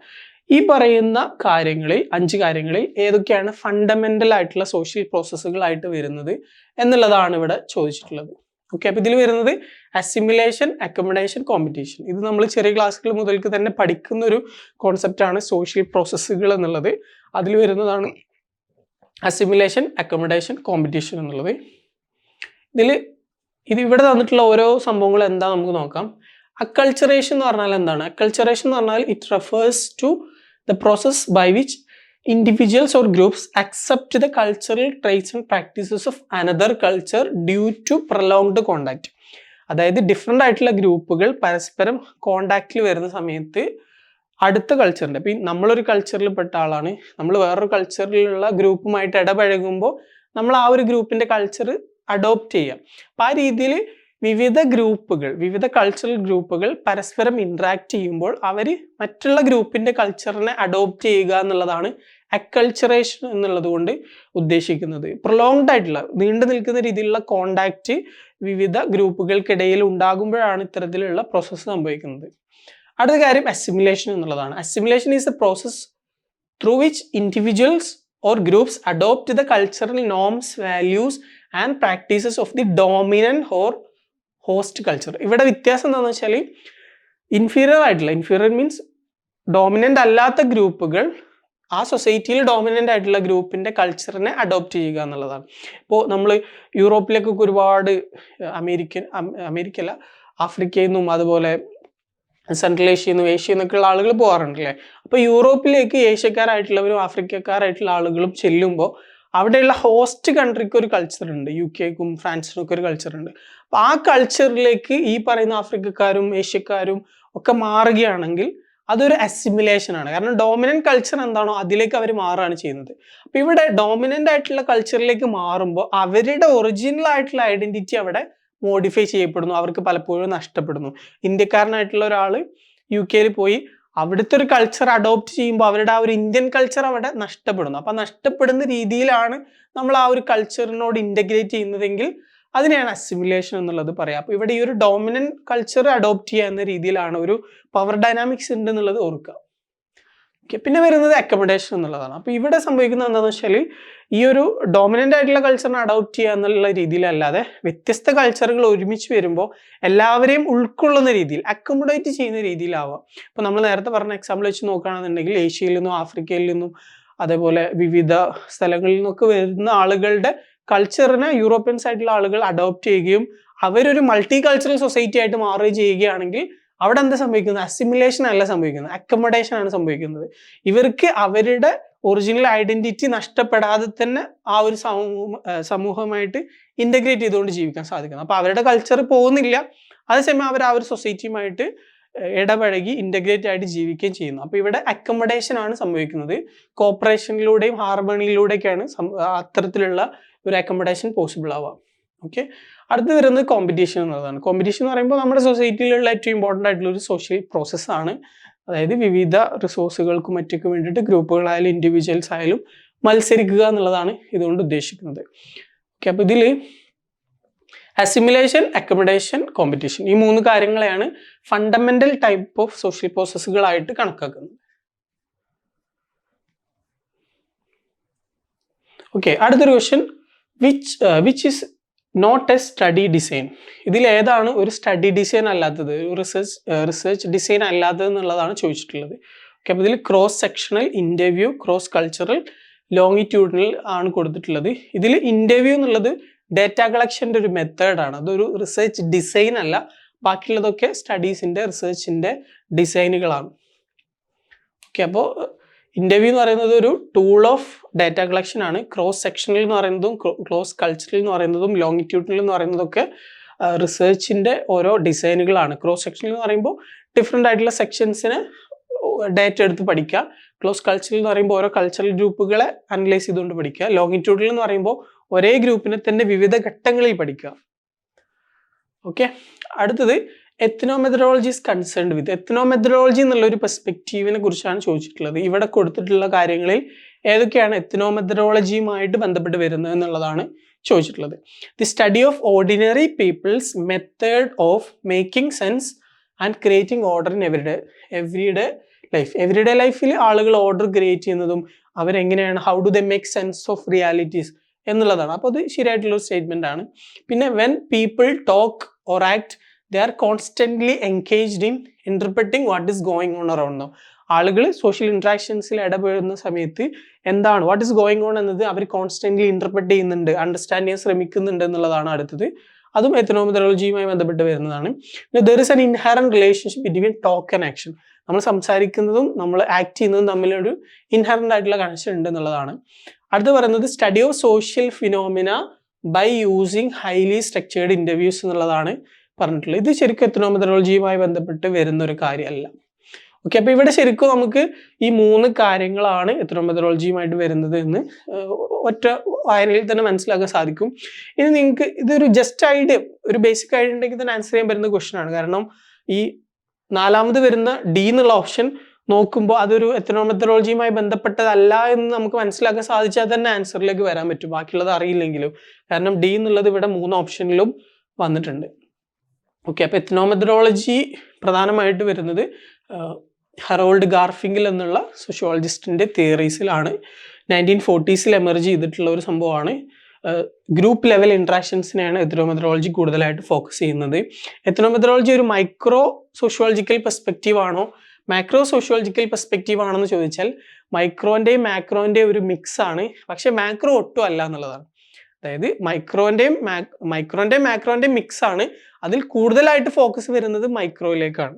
ഈ പറയുന്ന കാര്യങ്ങളിൽ 5 കാര്യങ്ങളിൽ ഏതൊക്കെയാണ് ഫണ്ടമെന്റൽ ആയിട്ടുള്ള സോഷ്യൽ പ്രോസസ്സുകളായിട്ട് വരുന്നത് എന്നുള്ളതാണ് ഇവിടെ ചോദിച്ചിട്ടുള്ളത്. ഓക്കെ, അപ്പോൾ ഇതിൽ വരുന്നത് അസിമിലേഷൻ, അക്കോമഡേഷൻ, കോമ്പറ്റീഷൻ. ഇത് നമ്മൾ ചെറിയ ക്ലാസ്സുകൾ മുതൽക്ക് തന്നെ പഠിക്കുന്ന ഒരു കോൺസെപ്റ്റാണ് സോഷ്യൽ പ്രോസസ്സുകൾ എന്നുള്ളത്. അതിൽ വരുന്നതാണ് അസിമിലേഷൻ, അക്കോമഡേഷൻ, കോമ്പറ്റീഷൻ എന്നുള്ളത്. ഇത് ഇവിടെ തന്നിട്ടുള്ള ഓരോ സംഭവങ്ങൾ എന്താ നമുക്ക് നോക്കാം. അക്കൾച്ചറേഷൻ എന്ന് പറഞ്ഞാൽ എന്താണ്? അക്കൾച്ചറേഷൻ എന്ന് പറഞ്ഞാൽ it refers to the process by which individuals or groups accept the cultural traits and practices of another culture due to prolonged contact. അതായത് ഡിഫറെൻ്റ് ആയിട്ടുള്ള ഗ്രൂപ്പുകൾ പരസ്പരം കോണ്ടാക്റ്റിൽ വരുന്ന സമയത്ത് അടുത്ത കൾച്ചറിൻ്റെ, ഇപ്പം നമ്മളൊരു കൾച്ചറിൽ പെട്ട ആളാണ്, നമ്മൾ വേറൊരു കൾച്ചറിലുള്ള ഗ്രൂപ്പുമായിട്ട് ഇടപഴകുമ്പോൾ നമ്മൾ ആ ഒരു ഗ്രൂപ്പിൻ്റെ കൾച്ചർ അഡോപ്റ്റ് ചെയ്യാം. അപ്പം ആ രീതിയിൽ വിവിധ കൾച്ചറൽ ഗ്രൂപ്പുകൾ പരസ്പരം ഇൻട്രാക്ട് ചെയ്യുമ്പോൾ അവർ മറ്റുള്ള ഗ്രൂപ്പിൻ്റെ കൾച്ചറിനെ അഡോപ്റ്റ് ചെയ്യുക എന്നുള്ളതാണ് അക്കൾച്ചറേഷൻ എന്നുള്ളത് കൊണ്ട് ഉദ്ദേശിക്കുന്നത്. പ്രൊലോങ്ഡ് ആയിട്ടുള്ള നീണ്ടു നിൽക്കുന്ന രീതിയിലുള്ള കോണ്ടാക്റ്റ് വിവിധ ഗ്രൂപ്പുകൾക്കിടയിൽ ഉണ്ടാകുമ്പോഴാണ് ഇത്തരത്തിലുള്ള പ്രോസസ്സ് സംഭവിക്കുന്നത്. അടുത്ത കാര്യം അസിമിലേഷൻ എന്നുള്ളതാണ്. Assimilation is A process through which individuals or groups adopt the cultural norms, values and practices of the dominant or host culture. ഇവിടെ വ്യത്യാസം എന്താണെന്ന് വെച്ചാൽ ഇൻഫീരിയർ മീൻസ് ഡോമിനൻ്റ് അല്ലാത്ത ഗ്രൂപ്പുകൾ ആ സൊസൈറ്റിയിൽ ഡോമിനൻ്റ് ആയിട്ടുള്ള ഗ്രൂപ്പിൻ്റെ കൾച്ചറിനെ അഡോപ്റ്റ് ചെയ്യുക എന്നുള്ളതാണ്. ഇപ്പോൾ നമ്മൾ യൂറോപ്പിലേക്കൊക്കെ ഒരുപാട് അമേരിക്കല്ല ആഫ്രിക്കയിൽ നിന്നും അതുപോലെ സെൻട്രൽ ഏഷ്യയിൽ നിന്നും ഏഷ്യയിൽ നിന്നൊക്കെയുള്ള ആളുകൾ പോകാറുണ്ടല്ലേ. അപ്പോൾ യൂറോപ്പിലേക്ക് ഏഷ്യക്കാരായിട്ടുള്ളവരും ആഫ്രിക്കക്കാരായിട്ടുള്ള ആളുകളും ചെല്ലുമ്പോൾ അവിടെയുള്ള ഹോസ്റ്റ് കൺട്രിക്ക് ഒരു കൾച്ചറുണ്ട്, UK-ക്കും ഫ്രാൻസിനും ഒക്കെ ഒരു കൾച്ചറുണ്ട്. അപ്പോൾ ആ കൾച്ചറിലേക്ക് ഈ പറയുന്ന ആഫ്രിക്കക്കാരും ഏഷ്യക്കാരും ഒക്കെ മാറുകയാണെങ്കിൽ അതൊരു അസിമിലേഷൻ ആണ്. കാരണം ഡോമിനന്റ് കൾച്ചർ എന്താണോ അതിലേക്ക് അവർ മാറുകയാണ് ചെയ്യുന്നത്. അപ്പോൾ ഇവിടെ ഡോമിനന്റ് ആയിട്ടുള്ള കൾച്ചറിലേക്ക് മാറുമ്പോൾ അവരുടെ ഒറിജിനൽ ആയിട്ടുള്ള ഐഡന്റിറ്റി അവിടെ മോഡിഫൈ ചെയ്യപ്പെടുന്നു, അവർക്ക് പലപ്പോഴും നഷ്ടപ്പെടുന്നു. ഇന്ത്യക്കാരനായിട്ടുള്ള ഒരാൾ UK-യിൽ പോയി അവിടുത്തെ ഒരു കൾച്ചർ അഡോപ്റ്റ് ചെയ്യുമ്പോൾ അവരുടെ ആ ഒരു ഇന്ത്യൻ കൾച്ചർ അവിടെ നഷ്ടപ്പെടുന്നു. അപ്പം നഷ്ടപ്പെടുന്ന രീതിയിലാണ് നമ്മൾ ആ ഒരു കൾച്ചറിനോട് ഇൻ്റഗ്രേറ്റ് ചെയ്യുന്നതെങ്കിൽ അതിനെയാണ് അസിമിലേഷൻ എന്നുള്ളത് പറയാം. അപ്പോൾ ഇവിടെ ഈ ഒരു ഡോമിനന്റ് കൾച്ചർ അഡോപ്റ്റ് ചെയ്യുക എന്ന രീതിയിലാണ് ഒരു പവർ ഡൈനാമിക്സ് ഉണ്ട് എന്നുള്ളത് ഓർക്കുക. ഓക്കെ, പിന്നെ വരുന്നത് അക്കോമഡേഷൻ എന്നുള്ളതാണ്. അപ്പോൾ ഇവിടെ സംഭവിക്കുന്നത് എന്താണെന്ന് വെച്ചാൽ ഈ ഒരു ഡോമിനൻ്റ് ആയിട്ടുള്ള കൾച്ചറിനെ അഡോപ്റ്റ് ചെയ്യുക എന്നുള്ള രീതിയിലല്ലാതെ വ്യത്യസ്ത കൾച്ചറുകൾ ഒരുമിച്ച് വരുമ്പോൾ എല്ലാവരെയും ഉൾക്കൊള്ളുന്ന രീതിയിൽ അക്കോമഡേറ്റ് ചെയ്യുന്ന രീതിയിലാവാം. ഇപ്പോൾ നമ്മൾ നേരത്തെ പറഞ്ഞ എക്സാമ്പിൾ വെച്ച് നോക്കുകയാണെന്നുണ്ടെങ്കിൽ ഏഷ്യയിൽ നിന്നും ആഫ്രിക്കയിൽ നിന്നും അതേപോലെ വിവിധ സ്ഥലങ്ങളിൽ നിന്നൊക്കെ വരുന്ന ആളുകളുടെ കൾച്ചറിനെ യൂറോപ്യൻസ് ആയിട്ടുള്ള ആളുകൾ അഡോപ്റ്റ് ചെയ്യുകയും അവരൊരു മൾട്ടി കൾച്ചറൽ സൊസൈറ്റി ആയിട്ട് മാറുകയും ചെയ്യുകയാണെങ്കിൽ അവിടെ എന്താ സംഭവിക്കുന്നത്? അസിമിലേഷൻ അല്ല സംഭവിക്കുന്നത്, അക്കോമഡേഷൻ ആണ് സംഭവിക്കുന്നത്. ഇവർക്ക് അവരുടെ ഒറിജിനൽ ഐഡന്റിറ്റി നഷ്ടപ്പെടാതെ തന്നെ ആ ഒരു സമൂഹമായിട്ട് ഇൻ്റഗ്രേറ്റ് ചെയ്തുകൊണ്ട് ജീവിക്കാൻ സാധിക്കുന്നു. അപ്പോൾ അവരുടെ കൾച്ചർ പോകുന്നില്ല, അതേസമയം അവർ ആ ഒരു സൊസൈറ്റിയുമായിട്ട് ഇടപഴകി ഇൻ്റഗ്രേറ്റ് ആയിട്ട് ജീവിക്കുകയും ചെയ്യുന്നു. അപ്പോൾ ഇവിടെ അക്കോമഡേഷൻ ആണ് സംഭവിക്കുന്നത്. കോപ്പറേഷനിലൂടെയും ഹാർമണിയിലൂടെയൊക്കെയാണ് അത്തരത്തിലുള്ള ഒരു അക്കോമഡേഷൻ പോസിബിൾ ആവാം. ഓക്കെ, അടുത്ത് വരുന്നത് കോമ്പറ്റീഷൻ എന്നുള്ളതാണ്. കോമ്പറ്റീഷൻ എന്ന് പറയുമ്പോൾ നമ്മുടെ സൊസൈറ്റിയിലുള്ള ഏറ്റവും ഇമ്പോർട്ടൻ്റ് ആയിട്ടുള്ള ഒരു സോഷ്യൽ പ്രോസസ്സാണ്. അതായത് വിവിധ റിസോഴ്സുകൾക്കും മറ്റൊക്കെ വേണ്ടിയിട്ട് ഗ്രൂപ്പുകളായാലും ഇൻഡിവിജ്വൽസ് ആയാലും മത്സരിക്കുക എന്നുള്ളതാണ് ഇതുകൊണ്ട് ഉദ്ദേശിക്കുന്നത്. ഓക്കെ, അപ്പോൾ ഇതിൽ അസിമിലേഷൻ, അക്കോമഡേഷൻ, കോമ്പറ്റീഷൻ ഈ മൂന്ന് കാര്യങ്ങളെയാണ് ഫണ്ടമെന്റൽ ടൈപ്പ് ഓഫ് സോഷ്യൽ പ്രോസസ്സുകളായിട്ട് കണക്കാക്കുന്നത്. ഓക്കെ, അടുത്തൊരു question, which is not a study design. ഇതിൽ ഏതാണ് ഒരു സ്റ്റഡി ഡിസൈൻ അല്ലാത്തത്, ഒരു റിസർച്ച് ഡിസൈൻ അല്ലാത്തത് എന്നുള്ളതാണ് ചോദിച്ചിട്ടുള്ളത്. ഓക്കെ, അപ്പോൾ ഇതിൽ cross sectional, interview, cross cultural, longitudinal ആണ് കൊടുത്തിട്ടുള്ളത്. ഇതിൽ ഇൻ്റർവ്യൂ എന്നുള്ളത് ഡേറ്റ കളക്ഷൻ്റെ ഒരു മെത്തേഡാണ്, അതൊരു റിസർച്ച് ഡിസൈൻ അല്ല. ബാക്കിയുള്ളതൊക്കെ സ്റ്റഡീസിൻ്റെ റിസർച്ചിൻ്റെ ഡിസൈനുകളാണ്. ഓക്കെ, അപ്പോൾ ഇൻ്റർവ്യൂ എന്ന് പറയുന്നത് ഒരു ടൂൾ ഓഫ് ഡാറ്റ കളക്ഷൻ ആണ്. ക്രോസ് സെക്ഷണൽ എന്ന് പറയുന്നതും ക്രോസ് കൾച്ചറൽ എന്ന് പറയുന്നതും ലോങ്ങിറ്റ്യൂഡിനൽ എന്ന് പറയുന്നതൊക്കെ റിസർച്ചിൻ്റെ ഓരോ ഡിസൈനുകളാണ്. ക്രോസ് സെക്ഷണൽ എന്ന് പറയുമ്പോൾ ഡിഫറെൻ്റ് ആയിട്ടുള്ള സെക്ഷൻസിനെ ഡേറ്റ എടുത്ത് പഠിക്കുക. ക്ലോസ് കൾച്ചറൽ എന്ന് പറയുമ്പോൾ ഓരോ കൾച്ചറൽ ഗ്രൂപ്പുകളെ അനലൈസ് ചെയ്തുകൊണ്ട് പഠിക്കുക. ലോങ്ങിറ്റ്യൂഡിനൽ എന്ന് പറയുമ്പോൾ ഒരേ ഗ്രൂപ്പിനെ തന്നെ വിവിധ ഘട്ടങ്ങളിൽ പഠിക്കുക. ഓക്കെ, അടുത്തത് എത്നോമെത്തഡോളജി ഈസ് കൺസേൺഡ് വിത്ത്. എത്നോമെത്തഡോളജി എന്നുള്ള ഒരു പെർസ്പെക്റ്റീവിനെ കുറിച്ചാണ് ചോദിച്ചിട്ടുള്ളത്. ഇവിടെ കൊടുത്തിട്ടുള്ള കാര്യങ്ങളിൽ ഏതൊക്കെയാണ് എത്നോമെത്തഡോളജിയുമായിട്ട് ബന്ധപ്പെട്ട് വരുന്നത് എന്നുള്ളതാണ് ചോദിച്ചിട്ടുള്ളത്. The study of ordinary people's method of making sense and creating order in everyday life. Everyday ലൈഫിൽ ആളുകൾ ഓർഡർ ക്രിയേറ്റ് ചെയ്യുന്നതും അവരെങ്ങനെയാണ്, how do they make sense of realities എന്നുള്ളതാണ്. അപ്പോൾ അത് ശരിയായിട്ടുള്ളൊരു സ്റ്റേറ്റ്മെൻ്റ് ആണ്. പിന്നെ when people talk or act they are constantly engaged in interpreting what is going on around them. ആളുകൾ സോഷ്യൽ ഇൻട്രാക്ഷൻസിൽ ഇടപെടുന്ന സമയത്ത് എന്താണ് വാട്ട് ഈസ് ഗോയിങ് ഓൺ എന്നത് അവർ കോൺസ്റ്റന്റ്ലി ഇന്റർപ്രറ്റ് ചെയ്യുന്നുണ്ട്, അണ്ടർസ്റ്റാൻഡ് ചെയ്യാൻ ശ്രമിക്കുന്നുണ്ട് എന്നുള്ളതാണ് അടുത്തത്. അതും എത്തനോമെത്തഡോളജിയുമായി ബന്ധപ്പെട്ട് വരുന്നതാണ്. There is an inherent relationship between talk and action. നമ്മൾ സംസാരിക്കുന്നതും നമ്മൾ ആക്ട് ചെയ്യുന്നതും തമ്മിലൊരു ഇൻഹറന്റ് ആയിട്ടുള്ള കണക്ഷൻ ഉണ്ട് എന്നുള്ളതാണ്. അടുത്ത് പറയുന്നത് study of social phenomena by using highly structured interviews എന്നുള്ളതാണ് പറഞ്ഞിട്ടുള്ളത്. ഇത് ശരിക്കും എത്തനോമെത്തഡോളജിയുമായി ബന്ധപ്പെട്ട് വരുന്ന ഒരു കാര്യമല്ല. ഓക്കെ, അപ്പൊ ഇവിടെ ശരിക്കും നമുക്ക് ഈ 3 കാര്യങ്ങളാണ് എത്തനോമെത്തഡോളജിയുമായിട്ട് വരുന്നത് എന്ന് ഒറ്റ വായനയിൽ തന്നെ മനസ്സിലാക്കാൻ സാധിക്കും. ഇനി നിങ്ങൾക്ക് ഇതൊരു ജസ്റ്റ് ഐഡിയ, ഒരു ബേസിക് ഐഡിയ ഉണ്ടെങ്കിൽ തന്നെ ആൻസർ ചെയ്യാൻ പറ്റുന്ന ക്വസ്റ്റൻ ആണ്. കാരണം ഈ 4ാമത് വരുന്ന ഡി എന്നുള്ള ഓപ്ഷൻ നോക്കുമ്പോൾ അതൊരു എത്തനോമെത്തഡോളജിയുമായി ബന്ധപ്പെട്ടതല്ല എന്ന് നമുക്ക് മനസ്സിലാക്കാൻ സാധിച്ചാൽ തന്നെ ആൻസറിലേക്ക് വരാൻ പറ്റും, ബാക്കിയുള്ളത് അറിയില്ലെങ്കിലും. കാരണം ഡി എന്നുള്ളത് ഇവിടെ 3 ഓപ്ഷനിലും വന്നിട്ടുണ്ട്. ഓക്കെ, അപ്പോൾ എത്തനോമെത്തഡോളജി പ്രധാനമായിട്ട് വരുന്നത് ഹറോൾഡ് ഗാർഫിംഗിൽ എന്നുള്ള സോഷ്യോളജിസ്റ്റിന്റെ തിയറീസിലാണ്. 1940s എമർജ് ചെയ്തിട്ടുള്ള ഒരു സംഭവമാണ്. ഗ്രൂപ്പ് ലെവൽ ഇൻട്രാക്ഷൻസിനെയാണ് എത്തനോമെത്തഡോളജി കൂടുതലായിട്ട് ഫോക്കസ് ചെയ്യുന്നത്. എത്തനോമെത്തഡോളജി ഒരു മൈക്രോ സോഷ്യോളജിക്കൽ പെർസ്പെക്റ്റീവ് ആണോ മാക്രോ സോഷ്യോളജിക്കൽ പെർസ്പെക്റ്റീവ് ആണെന്ന് ചോദിച്ചാൽ മൈക്രോന്റെയും മാക്രോന്റെയും ഒരു മിക്സ് ആണ്. പക്ഷെ മാക്രോ ഒട്ടും അല്ല എന്നുള്ളതാണ്. അതായത് മൈക്രോന്റെയും മാക്രോന്റെയും മിക്സ് ആണ്. അതിൽ കൂടുതലായിട്ട് ഫോക്കസ് വരുന്നത് മൈക്രോയിലേക്കാണ്.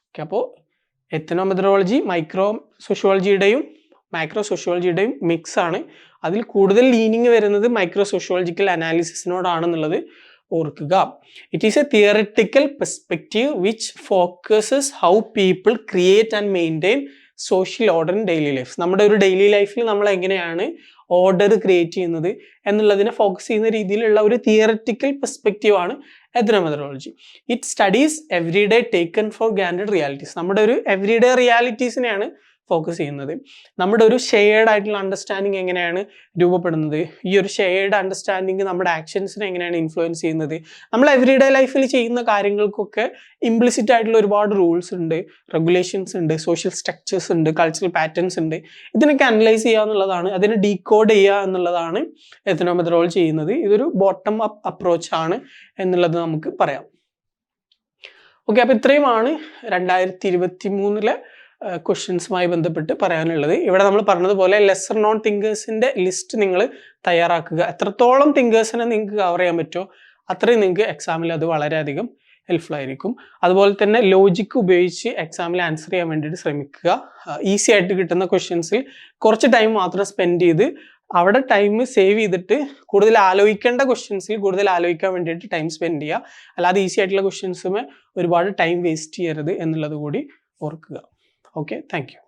ഓക്കെ, അപ്പോൾ എത്തനോമെത്തഡോളജി മൈക്രോ സോഷ്യോളജിയുടെയും മാക്രോ സോഷ്യോളജിയുടെയും മിക്സ് ആണ്. അതിൽ കൂടുതൽ ലീനിങ് വരുന്നത് മൈക്രോ സോഷ്യോളജിക്കൽ അനാലിസിസിനോടാണെന്നുള്ളത് ഓർക്കുക. It is A theoretical perspective which focuses how people create and maintain social order in daily life. നമ്മുടെ ഒരു ഡെയിലി ലൈഫിൽ നമ്മൾ എങ്ങനെയാണ് ഓർഡർ ക്രിയേറ്റ് ചെയ്യുന്നത് എന്നുള്ളതിനെ ഫോക്കസ് ചെയ്യുന്ന രീതിയിലുള്ള ഒരു തിയറിറ്റിക്കൽ പെർസ്പെക്റ്റീവ് ആണ് ethnomethodology. It studies everyday taken for granted realities. നമ്മുടെ ഒരു എവറിഡേ റിയാലിറ്റീസിനെയാണ് ഫോക്കസ് ചെയ്യുന്നത്. നമ്മുടെ ഒരു ഷെയർഡ് ആയിട്ടുള്ള അണ്ടർസ്റ്റാൻഡിങ് എങ്ങനെയാണ് രൂപപ്പെടുന്നത്, ഈ ഒരു ഷെയർഡ് അണ്ടർസ്റ്റാൻഡിങ് നമ്മുടെ ആക്ഷൻസിനെ എങ്ങനെയാണ് ഇൻഫ്ലുവൻസ് ചെയ്യുന്നത്. നമ്മൾ എവറിഡേ ലൈഫിൽ ചെയ്യുന്ന കാര്യങ്ങൾക്കൊക്കെ ഇംപ്ലിസിറ്റ് ആയിട്ടുള്ള ഒരുപാട് റൂൾസ് ഉണ്ട്, റെഗുലേഷൻസ് ഉണ്ട്, സോഷ്യൽ സ്ട്രക്ചേഴ്സ് ഉണ്ട്, കൾച്ചറൽ പാറ്റേൺസ് ഉണ്ട്. ഇതിനൊക്കെ അനലൈസ് ചെയ്യുക എന്നുള്ളതാണ്, അതിനെ ഡീകോഡ് ചെയ്യുക എന്നുള്ളതാണ് എത്തനോമെത്തഡോളജി ചെയ്യുന്നത്. ഇതൊരു ബോട്ടം അപ്പ് അപ്രോച്ച് ആണ് എന്നുള്ളത് നമുക്ക് പറയാം. ഓക്കെ, അപ്പോൾ ഇത്രയുമാണ് 2023 ക്വസ്റ്റ്യൻസുമായി ബന്ധപ്പെട്ട് പറയാനുള്ളത്. ഇവിടെ നമ്മൾ പറഞ്ഞതുപോലെ ലെസർ നോൺ തിങ്കേഴ്സിന്റെ ലിസ്റ്റ് നിങ്ങൾ തയ്യാറാക്കുക. എത്രത്തോളം തിങ്കേഴ്സിനെ നിങ്ങൾക്ക് കവർ ചെയ്യാൻ പറ്റുമോ അത്രയും നിങ്ങൾക്ക് എക്സാമിൽ അത് വളരെയധികം ഹെൽപ്ഫുൾ ആയിരിക്കും. അതുപോലെ തന്നെ ലോജിക്ക് ഉപയോഗിച്ച് എക്സാമിൽ ആൻസർ ചെയ്യാൻ വേണ്ടിയിട്ട് ശ്രമിക്കുക. ഈസി ആയിട്ട് കിട്ടുന്ന ക്വസ്റ്റ്യൻസിൽ കുറച്ച് ടൈം മാത്രം സ്പെൻഡ് ചെയ്ത് അവിടെ ടൈം സേവ് ചെയ്തിട്ട് കൂടുതൽ ആലോചിക്കേണ്ട ക്വസ്റ്റ്യൻസിൽ കൂടുതൽ ആലോചിക്കാൻ വേണ്ടിയിട്ട് ടൈം സ്പെൻഡ് ചെയ്യുക. അല്ലാതെ ഈസി ആയിട്ടുള്ള ക്വസ്റ്റ്യൻസുമേ ഒരുപാട് ടൈം വേസ്റ്റ് ചെയ്യരുത് എന്നുള്ളത് കൂടി ഓർക്കുക. Okay, thank you.